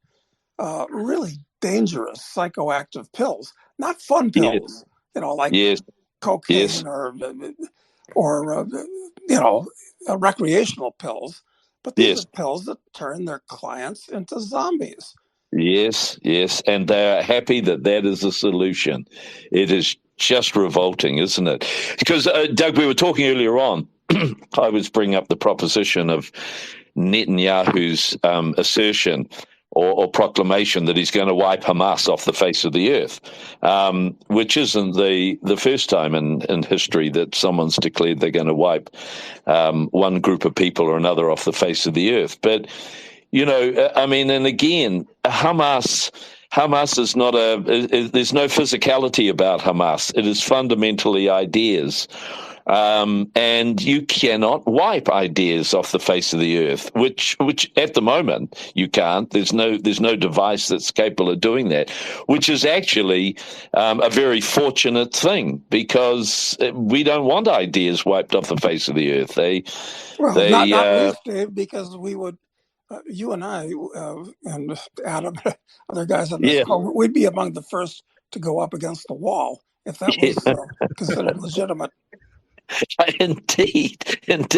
[SPEAKER 4] really dangerous psychoactive pills, not fun pills, like
[SPEAKER 2] Yes.
[SPEAKER 4] cocaine or recreational pills. But these are pills that turn their clients into zombies.
[SPEAKER 2] Yes, and they are happy that is a solution. It is just revolting, isn't it? Because, Doug, we were talking earlier on, I was bringing up the proposition of Netanyahu's assertion or proclamation that he's going to wipe Hamas off the face of the earth, which isn't the first time in history that someone's declared they're going to wipe one group of people or another off the face of the earth. But and again, Hamas is not there's no physicality about Hamas. It is fundamentally ideas. And you cannot wipe ideas off the face of the earth, which at the moment you can't. There's no device that's capable of doing that, which is actually a very fortunate thing, because we don't want ideas wiped off the face of the earth.
[SPEAKER 4] Not least, Dave, because we would. You and I and Adam, other guys on this call, we'd be among the first to go up against the wall if that was considered legitimate.
[SPEAKER 2] Indeed. And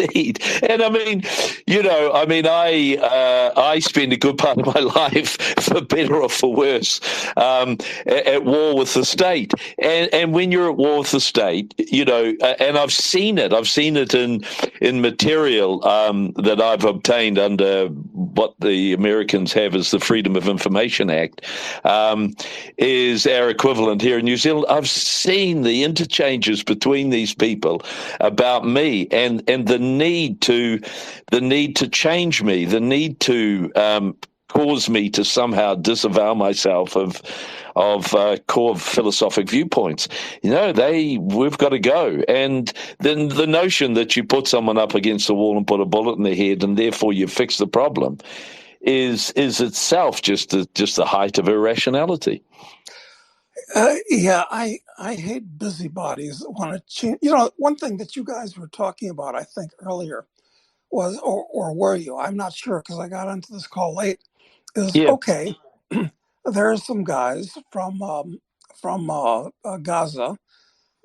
[SPEAKER 2] I spend a good part of my life, for better or for worse, at war with the state. And when you're at war with the state, and I've seen it in material that I've obtained under what the Americans have as the Freedom of Information Act, is our equivalent here in New Zealand. I've seen the interchanges between these people about me and the need to change me, the need to cause me to somehow disavow myself of core philosophic viewpoints. We've got to go. And then the notion that you put someone up against the wall and put a bullet in their head and therefore you fix the problem is itself just the height of irrationality.
[SPEAKER 4] I hate busybodies that want to change. One thing that you guys were talking about, I think earlier, was, or were you? I'm not sure because I got onto this call late. Okay, there are some guys from Gaza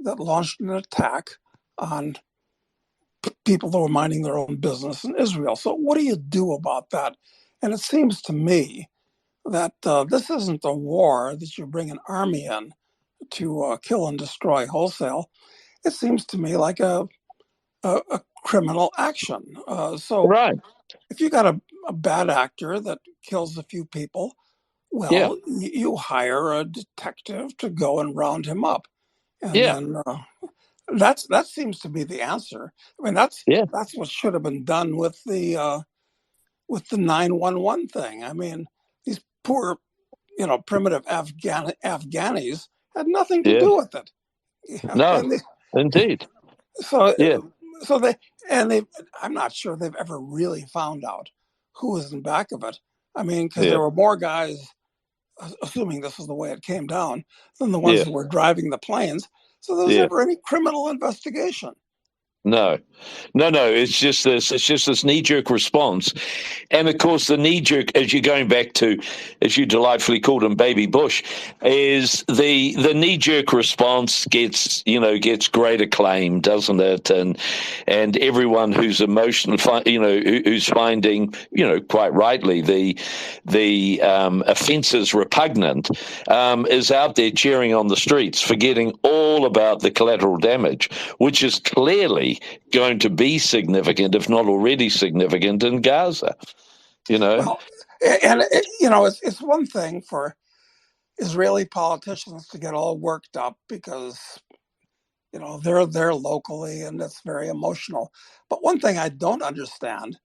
[SPEAKER 4] that launched an attack on people that were minding their own business in Israel. So what do you do about that? And it seems to me that this isn't a war that you bring an army in to kill and destroy wholesale. It seems to me like a criminal action. If you got a bad actor that kills a few people, you hire a detective to go and round him up, and then that seems to be the answer. I mean, that's what should have been done with the 911 thing. I mean, these poor, primitive Afghanis had nothing to do with it.
[SPEAKER 2] Indeed.
[SPEAKER 4] So I'm not sure they've ever really found out who was in back of it. I mean, because there were more guys, assuming this is the way it came down, than the ones who were driving the planes. So there was never any criminal investigation.
[SPEAKER 2] No. It's just this knee-jerk response, and of course the knee-jerk, as you're going back to, as you delightfully called him, Baby Bush, is the knee-jerk response gets great acclaim, doesn't it? And everyone who's emotional, who's finding, quite rightly the offences repugnant, is out there cheering on the streets, forgetting all about the collateral damage, which is clearly going to be significant, if not already significant, in Gaza.
[SPEAKER 4] Well, and it's one thing for Israeli politicians to get all worked up because they're there locally and it's very emotional. But one thing I don't understand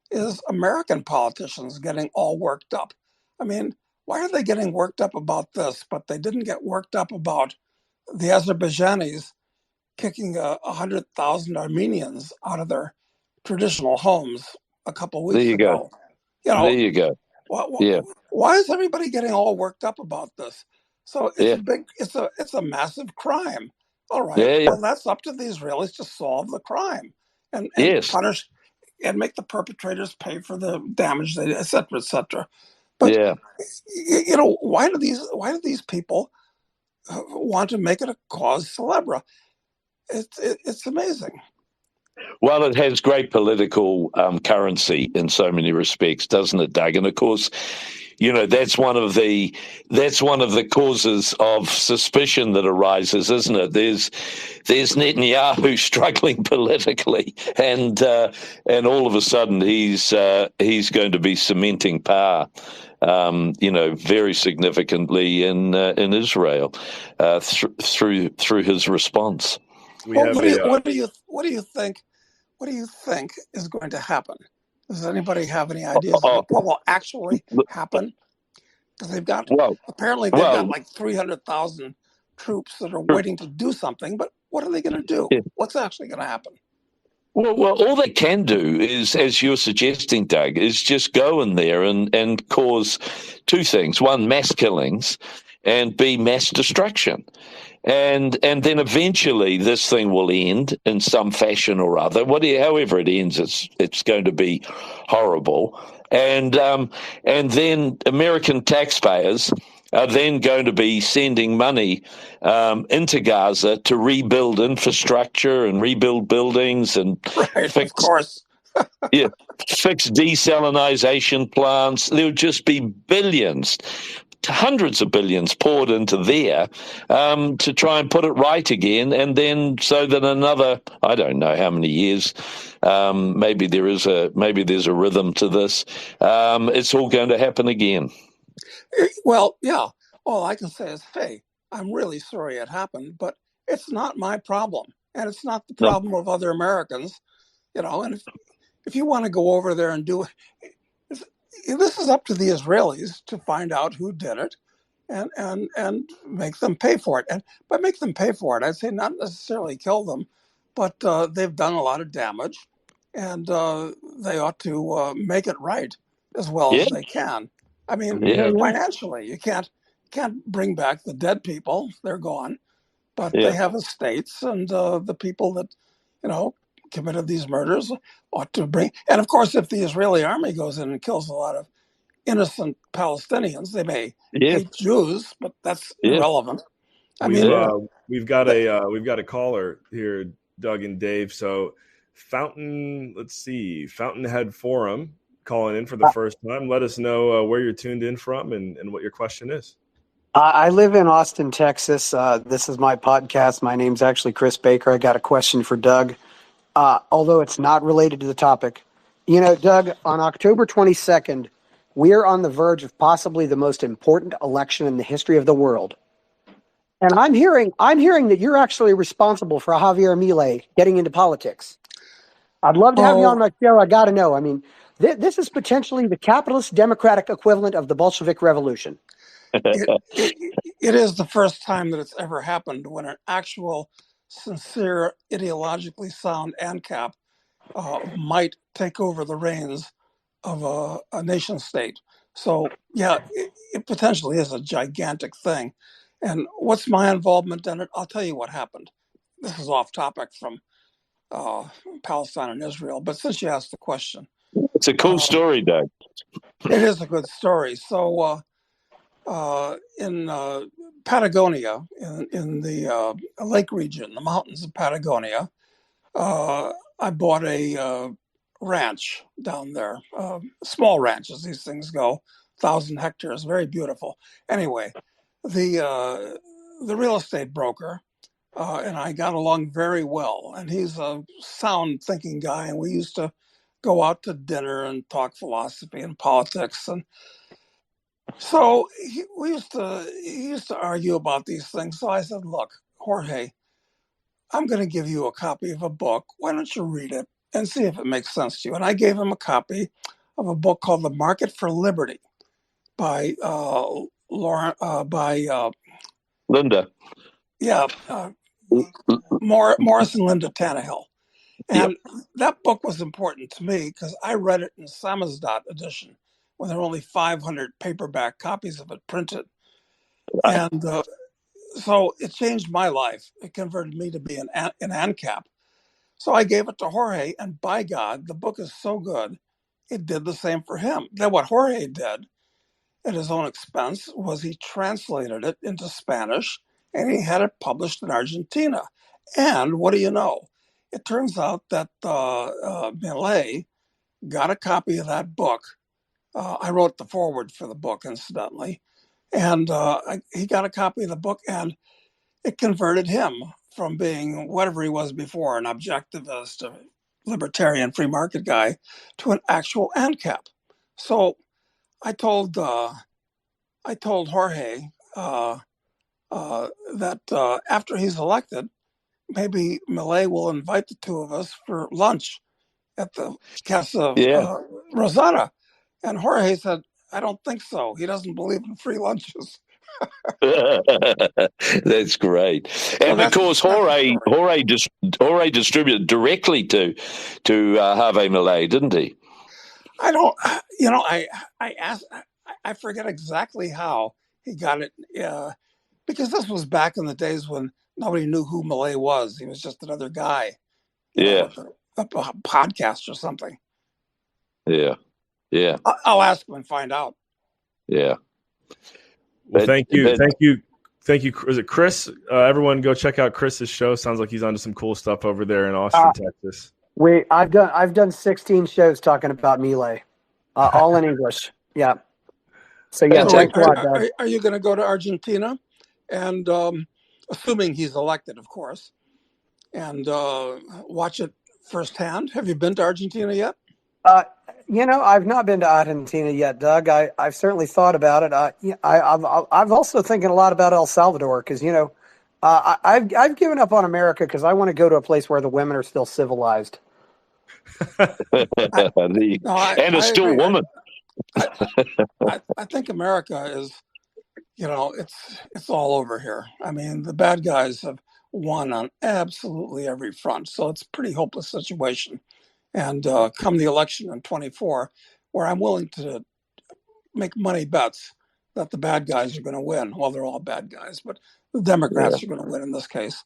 [SPEAKER 4] is American politicians getting all worked up. I mean, why are they getting worked up about this, but they didn't get worked up about the Azerbaijanis kicking 100,000 Armenians out of their traditional homes a couple of weeks ago?
[SPEAKER 2] There you go.
[SPEAKER 4] Why is everybody getting all worked up about this? So it's a massive crime. All right. Well, that's up to the Israelis to solve the crime and punish. and make the perpetrators pay for the damage, et cetera, et cetera. But why do these people want to make it a cause célèbre? It's amazing.
[SPEAKER 2] Well, it has great political currency in so many respects, doesn't it, Doug? And of course, that's one of the causes of suspicion that arises, isn't it? There's Netanyahu struggling politically, and all of a sudden he's going to be cementing power, very significantly in Israel through his response.
[SPEAKER 4] What do you think? What do you think is going to happen? Does anybody have any ideas of what will actually happen? Because apparently they've got like 300,000 troops that are waiting to do something, but what are they going to do? Yeah. What's actually going to happen?
[SPEAKER 2] Well, all they can do is, as you're suggesting, Doug, is just go in there and cause two things. One, mass killings, and B, mass destruction. And then eventually this thing will end in some fashion or other. However it ends, it's going to be horrible. And then American taxpayers are then going to be sending money into Gaza to rebuild infrastructure and rebuild buildings and
[SPEAKER 4] of course.
[SPEAKER 2] fix desalination plants. There would just be billions, hundreds of billions poured into there to try and put it right again, and then so that another, I don't know how many years, maybe there's a rhythm to this. It's all going to happen again.
[SPEAKER 4] Well, yeah. All I can say is, hey, I'm really sorry it happened, but it's not my problem, and it's not the problem of other Americans, And if you want to go over there and do it. This is up to the Israelis to find out who did it and make them pay for it. And by make them pay for it, I'd say not necessarily kill them, but they've done a lot of damage, and they ought to make it right as well as they can. I mean, financially, you can't bring back the dead people; they're gone. But they have estates, and the people that committed these murders ought to bring. And of course, if the Israeli army goes in and kills a lot of innocent Palestinians, they may hate Jews, but that's irrelevant.
[SPEAKER 1] We've got a caller here, Doug and Dave. So Fountainhead Forum calling in for the first time. Let us know where you're tuned in from and what your question is.
[SPEAKER 5] I live in Austin, Texas. This is my podcast. My name's actually Chris Baker. I got a question for Doug. Although it's not related to the topic. Doug, on October 22nd, we're on the verge of possibly the most important election in the history of the world. And I'm hearing that you're actually responsible for Javier Milei getting into politics. I'd love to have you on my show. I got to know. I mean, this is potentially the capitalist democratic equivalent of the Bolshevik Revolution.
[SPEAKER 4] It is the first time that it's ever happened when an actual sincere, ideologically sound AnCap might take over the reins of a nation state. So, it potentially is a gigantic thing. And what's my involvement in it? I'll tell you what happened. This is off topic from Palestine and Israel, but since you asked the question.
[SPEAKER 2] It's a cool story, Doug.
[SPEAKER 4] It is a good story. So, in Patagonia, in the lake region, the mountains of Patagonia, I bought a ranch down there, small ranch as these things go, 1,000 hectares, very beautiful. Anyway, the real estate broker and I got along very well, and he's a sound thinking guy, and we used to go out to dinner and talk philosophy and politics, and so he used to argue about these things. So I said, look, Jorge, I'm going to give you a copy of a book. Why don't you read it and see if it makes sense to you? And I gave him a copy of a book called The Market for Liberty by
[SPEAKER 2] Linda.
[SPEAKER 4] Yeah, Morris and Linda Tannehill. And that book was important to me because I read it in Samizdat edition when there were only 500 paperback copies of it printed. And so it changed my life. It converted me to be an AnCap. So I gave it to Jorge, and by God, the book is so good, it did the same for him. Then what Jorge did at his own expense was he translated it into Spanish, and he had it published in Argentina. And what do you know? It turns out that Milei got a copy of that book. I wrote the foreword for the book, incidentally. And he got a copy of the book, and it converted him from being whatever he was before, an objectivist, a libertarian free market guy, to an actual AnCap. So I told Jorge that after he's elected, maybe Milei will invite the two of us for lunch at the Casa Rosada. And Jorge said, I don't think so. He doesn't believe in free lunches.
[SPEAKER 2] That's great. So and of course, Jorge distributed directly to Javier Milei, didn't he?
[SPEAKER 4] I don't, I asked, I forget exactly how he got it, because this was back in the days when nobody knew who Milei was. He was just another guy, with a podcast or something.
[SPEAKER 2] Yeah.
[SPEAKER 4] I'll ask him and find out.
[SPEAKER 2] Yeah.
[SPEAKER 1] Well, thank you. Is it Chris? Everyone go check out Chris's show. Sounds like he's onto some cool stuff over there in Austin, Texas.
[SPEAKER 5] I've done 16 shows talking about Milei, all in English. Yeah. So yeah, thanks a lot, Doug.
[SPEAKER 4] Are you going to go to Argentina? And assuming he's elected, of course, and watch it firsthand. Have you been to Argentina yet?
[SPEAKER 5] I've not been to Argentina yet, Doug. I've certainly thought about it. I've also thinking a lot about El Salvador because I've given up on America because I want to go to a place where the women are still civilized.
[SPEAKER 2] And still woman.
[SPEAKER 4] I think America is, it's all over here. I mean, the bad guys have won on absolutely every front, so it's a pretty hopeless situation. And come the election in 24, where I'm willing to make money bets that the bad guys are going to win. Well, they're all bad guys, but the Democrats are going to win in this case.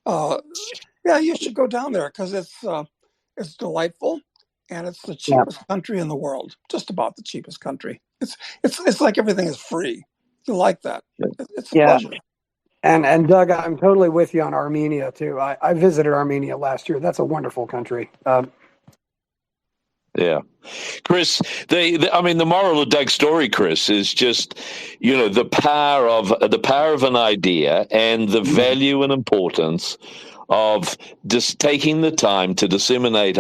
[SPEAKER 4] You should go down there because it's delightful, and it's the cheapest country in the world. Just about the cheapest country. It's like everything is free. You like that? It's a pleasure.
[SPEAKER 5] And Doug, I'm totally with you on Armenia too. I visited Armenia last year. That's a wonderful country.
[SPEAKER 2] Yeah, Chris. The moral of Doug's story, Chris, is just the power of an idea and the value and importance of just taking the time to disseminate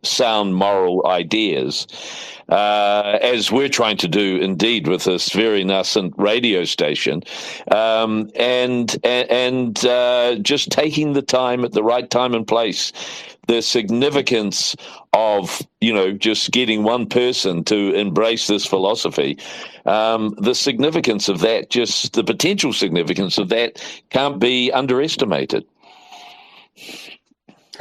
[SPEAKER 2] sound moral ideas, as we're trying to do indeed with this very nascent radio station, and just taking the time at the right time and place. The significance of, just getting one person to embrace this philosophy, the significance of that, just the potential significance of that can't be underestimated.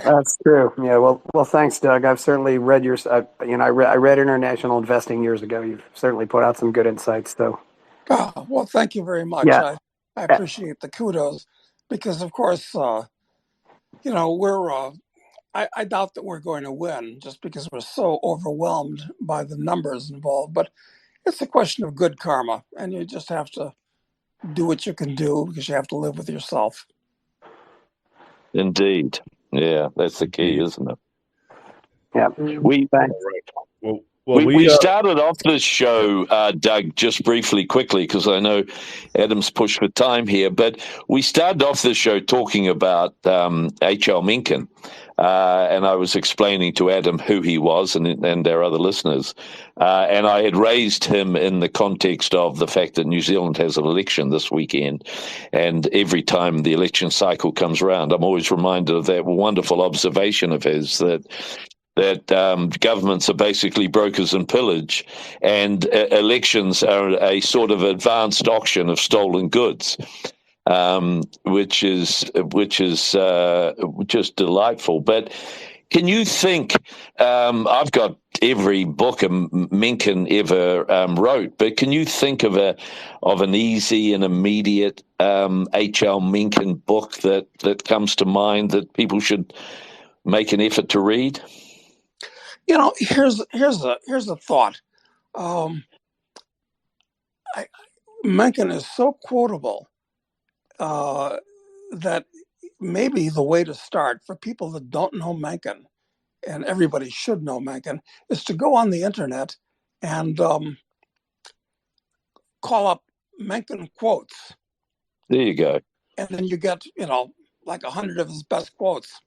[SPEAKER 5] That's true. Yeah. Well, thanks, Doug. I've certainly read your, I read International Investing years ago. You've certainly put out some good insights, though.
[SPEAKER 4] Oh, well, thank you very much.
[SPEAKER 5] Yeah.
[SPEAKER 4] I appreciate the kudos because, of course, we're, I doubt that we're going to win just because we're so overwhelmed by the numbers involved. But it's a question of good karma, and you just have to do what you can do because you have to live with yourself.
[SPEAKER 2] Indeed. Yeah, that's the key, isn't it?
[SPEAKER 5] Yeah.
[SPEAKER 2] We started off this show, Doug, just briefly, quickly, because I know Adam's pushed for time here, but we started off this show talking about H.L. Mencken, and I was explaining to Adam who he was and our other listeners, and I had raised him in the context of the fact that New Zealand has an election this weekend, and every time the election cycle comes around, I'm always reminded of that wonderful observation of his that governments are basically brokers and pillage, and elections are a sort of advanced auction of stolen goods, which is just delightful. But can you think? I've got every book Mencken ever wrote, but can you think of an easy and immediate H.L. Mencken book that comes to mind that people should make an effort to read?
[SPEAKER 4] Here's a thought. Mencken is so quotable that maybe the way to start for people that don't know Mencken, and everybody should know Mencken, is to go on the internet and call up Mencken quotes.
[SPEAKER 2] There you go.
[SPEAKER 4] And then you get, like 100 of his best quotes.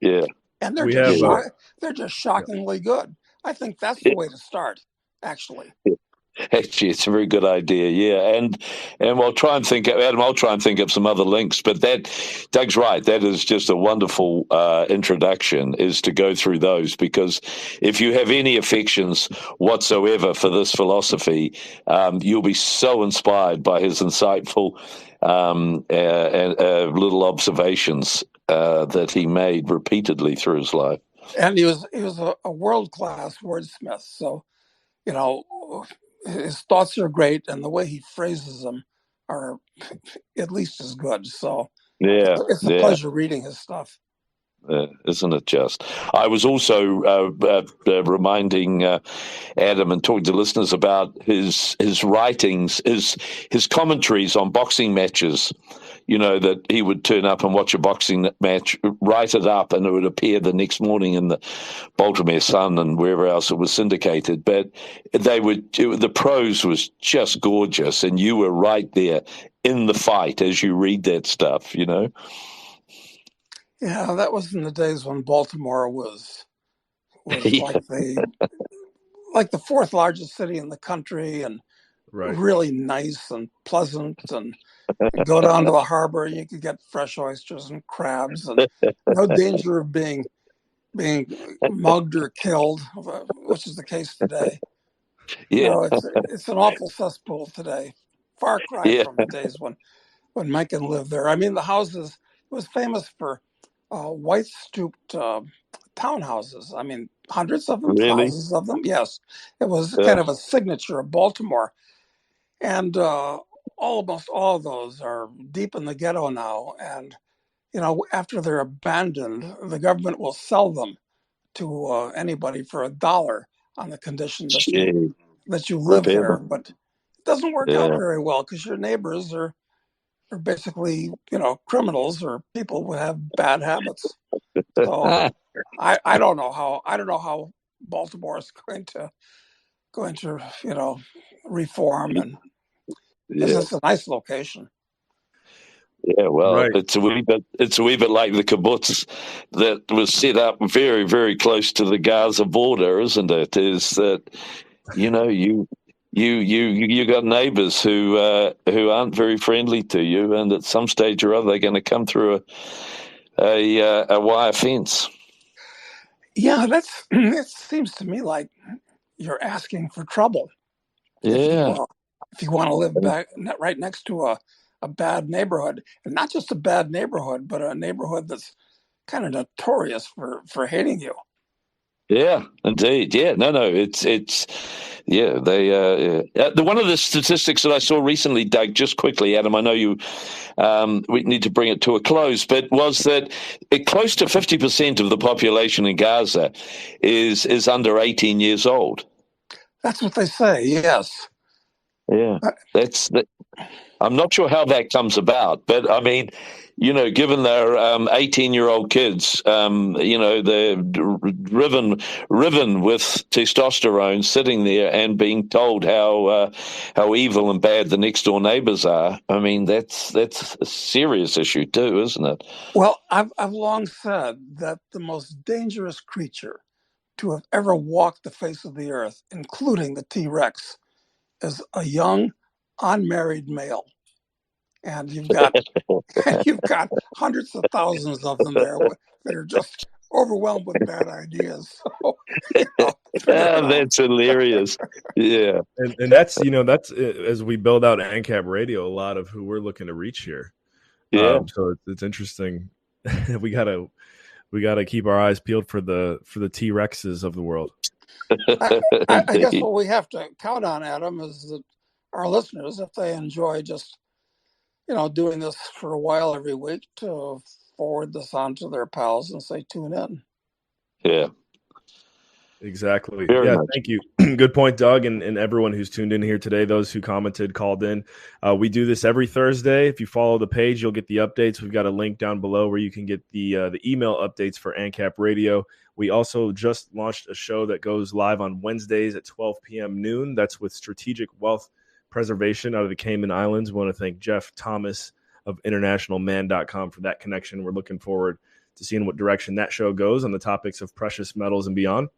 [SPEAKER 2] Yeah.
[SPEAKER 4] And they're just shockingly good. I think that's the way to start, actually.
[SPEAKER 2] Actually, it's a very good idea, yeah. And I'll try and think of some other links. But Doug's right. That is just a wonderful introduction, is to go through those, because if you have any affections whatsoever for this philosophy, you'll be so inspired by his insightful little observations that he made repeatedly through his life.
[SPEAKER 4] And he was a world-class wordsmith. So, his thoughts are great, and the way he phrases them are at least as good. So it's a pleasure reading his stuff.
[SPEAKER 2] Isn't it just? I was also reminding Adam and talking to listeners about his writings, his commentaries on boxing matches. That he would turn up and watch a boxing match, write it up, and it would appear the next morning in the Baltimore Sun and wherever else it was syndicated. But the prose was just gorgeous, and you were right there in the fight as you read that stuff, Yeah,
[SPEAKER 4] that was in the days when Baltimore was like the fourth largest city in the country, and really nice and pleasant, and go down to the harbor, you could get fresh oysters and crabs, and no danger of being mugged or killed, which is the case today.
[SPEAKER 2] Yeah,
[SPEAKER 4] it's an awful cesspool today. Far cry from the days when Mencken lived there. I mean, the houses, it was famous for white stooped townhouses. I mean, hundreds of them, thousands of them. Yes, it was kind of a signature of Baltimore, and almost all of those are deep in the ghetto now. And, after they're abandoned, the government will sell them to anybody for $1 on the condition that you live there. But it doesn't work out very well, because your neighbors are basically, criminals or people who have bad habits. So I don't know how Baltimore is going to reform, and it's a nice location.
[SPEAKER 2] Yeah, well, it's a wee bit like the kibbutz that was set up very, very close to the Gaza border, isn't it? Is that you got neighbors who aren't very friendly to you, and at some stage or other they're going to come through a wire fence.
[SPEAKER 4] Yeah, it seems to me like you're asking for trouble.
[SPEAKER 2] Yeah.
[SPEAKER 4] If you want to live right next to a bad neighborhood, and not just a bad neighborhood, but a neighborhood that's kind of notorious for hating you.
[SPEAKER 2] Yeah, indeed. Yeah, no, it's one of the statistics that I saw recently, Doug, just quickly, Adam, I know you, we need to bring it to a close, but was that close to 50% of the population in Gaza is under 18 years old.
[SPEAKER 4] That's what they say. Yes.
[SPEAKER 2] Yeah, I'm not sure how that comes about, but I mean, given they're 18-year-old kids, they're riven with testosterone, sitting there and being told how evil and bad the next door neighbors are. I mean, that's a serious issue too, isn't it?
[SPEAKER 4] Well, I've long said that the most dangerous creature to have ever walked the face of the earth, including the T-Rex, is a young, unmarried male. And you've got hundreds of thousands of them there that are just overwhelmed with bad ideas. So,
[SPEAKER 2] that's hilarious. Yeah,
[SPEAKER 1] and that's as we build out AnCap Radio, a lot of who we're looking to reach here.
[SPEAKER 2] Yeah,
[SPEAKER 1] so it's interesting. we gotta keep our eyes peeled for the T-Rexes of the world.
[SPEAKER 4] I guess what we have to count on, Adam, is that our listeners, if they enjoy just doing this for a while every week, to forward this on to their pals and say, tune in.
[SPEAKER 2] Yeah.
[SPEAKER 1] Exactly.
[SPEAKER 2] Very
[SPEAKER 1] yeah,
[SPEAKER 2] much.
[SPEAKER 1] thank you. Good point, Doug, and everyone who's tuned in here today, those who commented, called in. We do this every Thursday. If you follow the page, you'll get the updates. We've got a link down below where you can get the email updates for AnCap Radio. We also just launched a show that goes live on Wednesdays at 12 p.m. noon. That's with Strategic Wealth Preservation out of the Cayman Islands. We want to thank Jeff Thomas of internationalman.com for that connection. We're looking forward to seeing what direction that show goes on the topics of precious metals and beyond.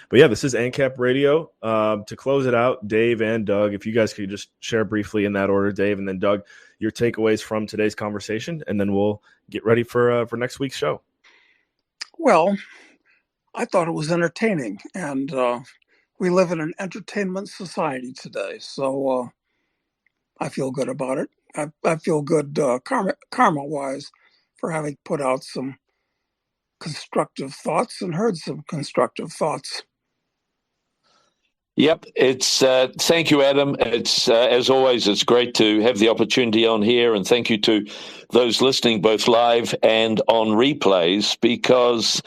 [SPEAKER 1] But yeah, this is AnCap Radio. To close it out, Dave and Doug, if you guys could just share briefly in that order, Dave, and then Doug, your takeaways from today's conversation, and then we'll get ready for next week's show.
[SPEAKER 4] Well, I thought it was entertaining, and we live in an entertainment society today, so I feel good about it. I feel good karma-wise for having put out some constructive thoughts and heard some constructive thoughts.
[SPEAKER 2] Yep, it's thank you, Adam. It's as always, it's great to have the opportunity on here, and thank you to those listening both live and on replays, because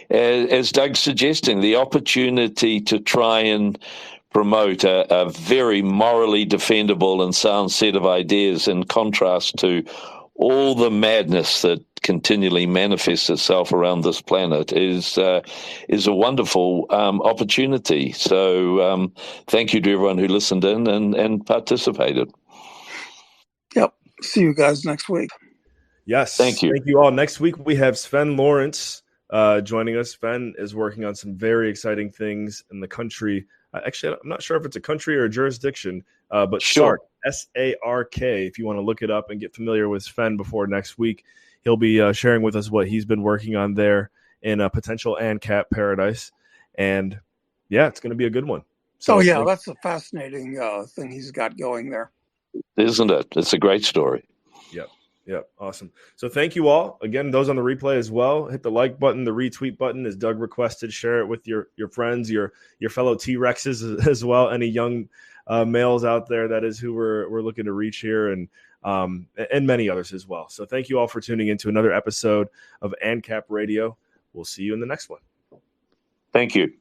[SPEAKER 2] as Doug's suggesting, the opportunity to try and promote a very morally defendable and sound set of ideas in contrast to all the madness that continually manifests itself around this planet is a wonderful opportunity. So thank you to everyone who listened in and participated.
[SPEAKER 4] Yep. See you guys next week.
[SPEAKER 1] Yes.
[SPEAKER 2] Thank you.
[SPEAKER 1] Thank you all. Next week, we have Sven Lawrence joining us. Sven is working on some very exciting things in the country. Actually, I'm not sure if it's a country or a jurisdiction, but
[SPEAKER 2] Sure.
[SPEAKER 1] S-A-R-K, if you want to look it up and get familiar with Sven before next week. He'll be sharing with us what he's been working on there in a potential AnCap paradise. And, yeah, it's going to be a good one.
[SPEAKER 4] So, that's a fascinating thing he's got going there.
[SPEAKER 2] Isn't it? It's a great story.
[SPEAKER 1] Yep. Awesome. So thank you all. Again, those on the replay as well. Hit the like button, the retweet button, as Doug requested. Share it with your friends, your fellow T-Rexes as well. Any young males out there, that is who we're looking to reach here, and many others as well. So thank you all for tuning into another episode of AnCap Radio. We'll see you in the next one.
[SPEAKER 2] Thank you.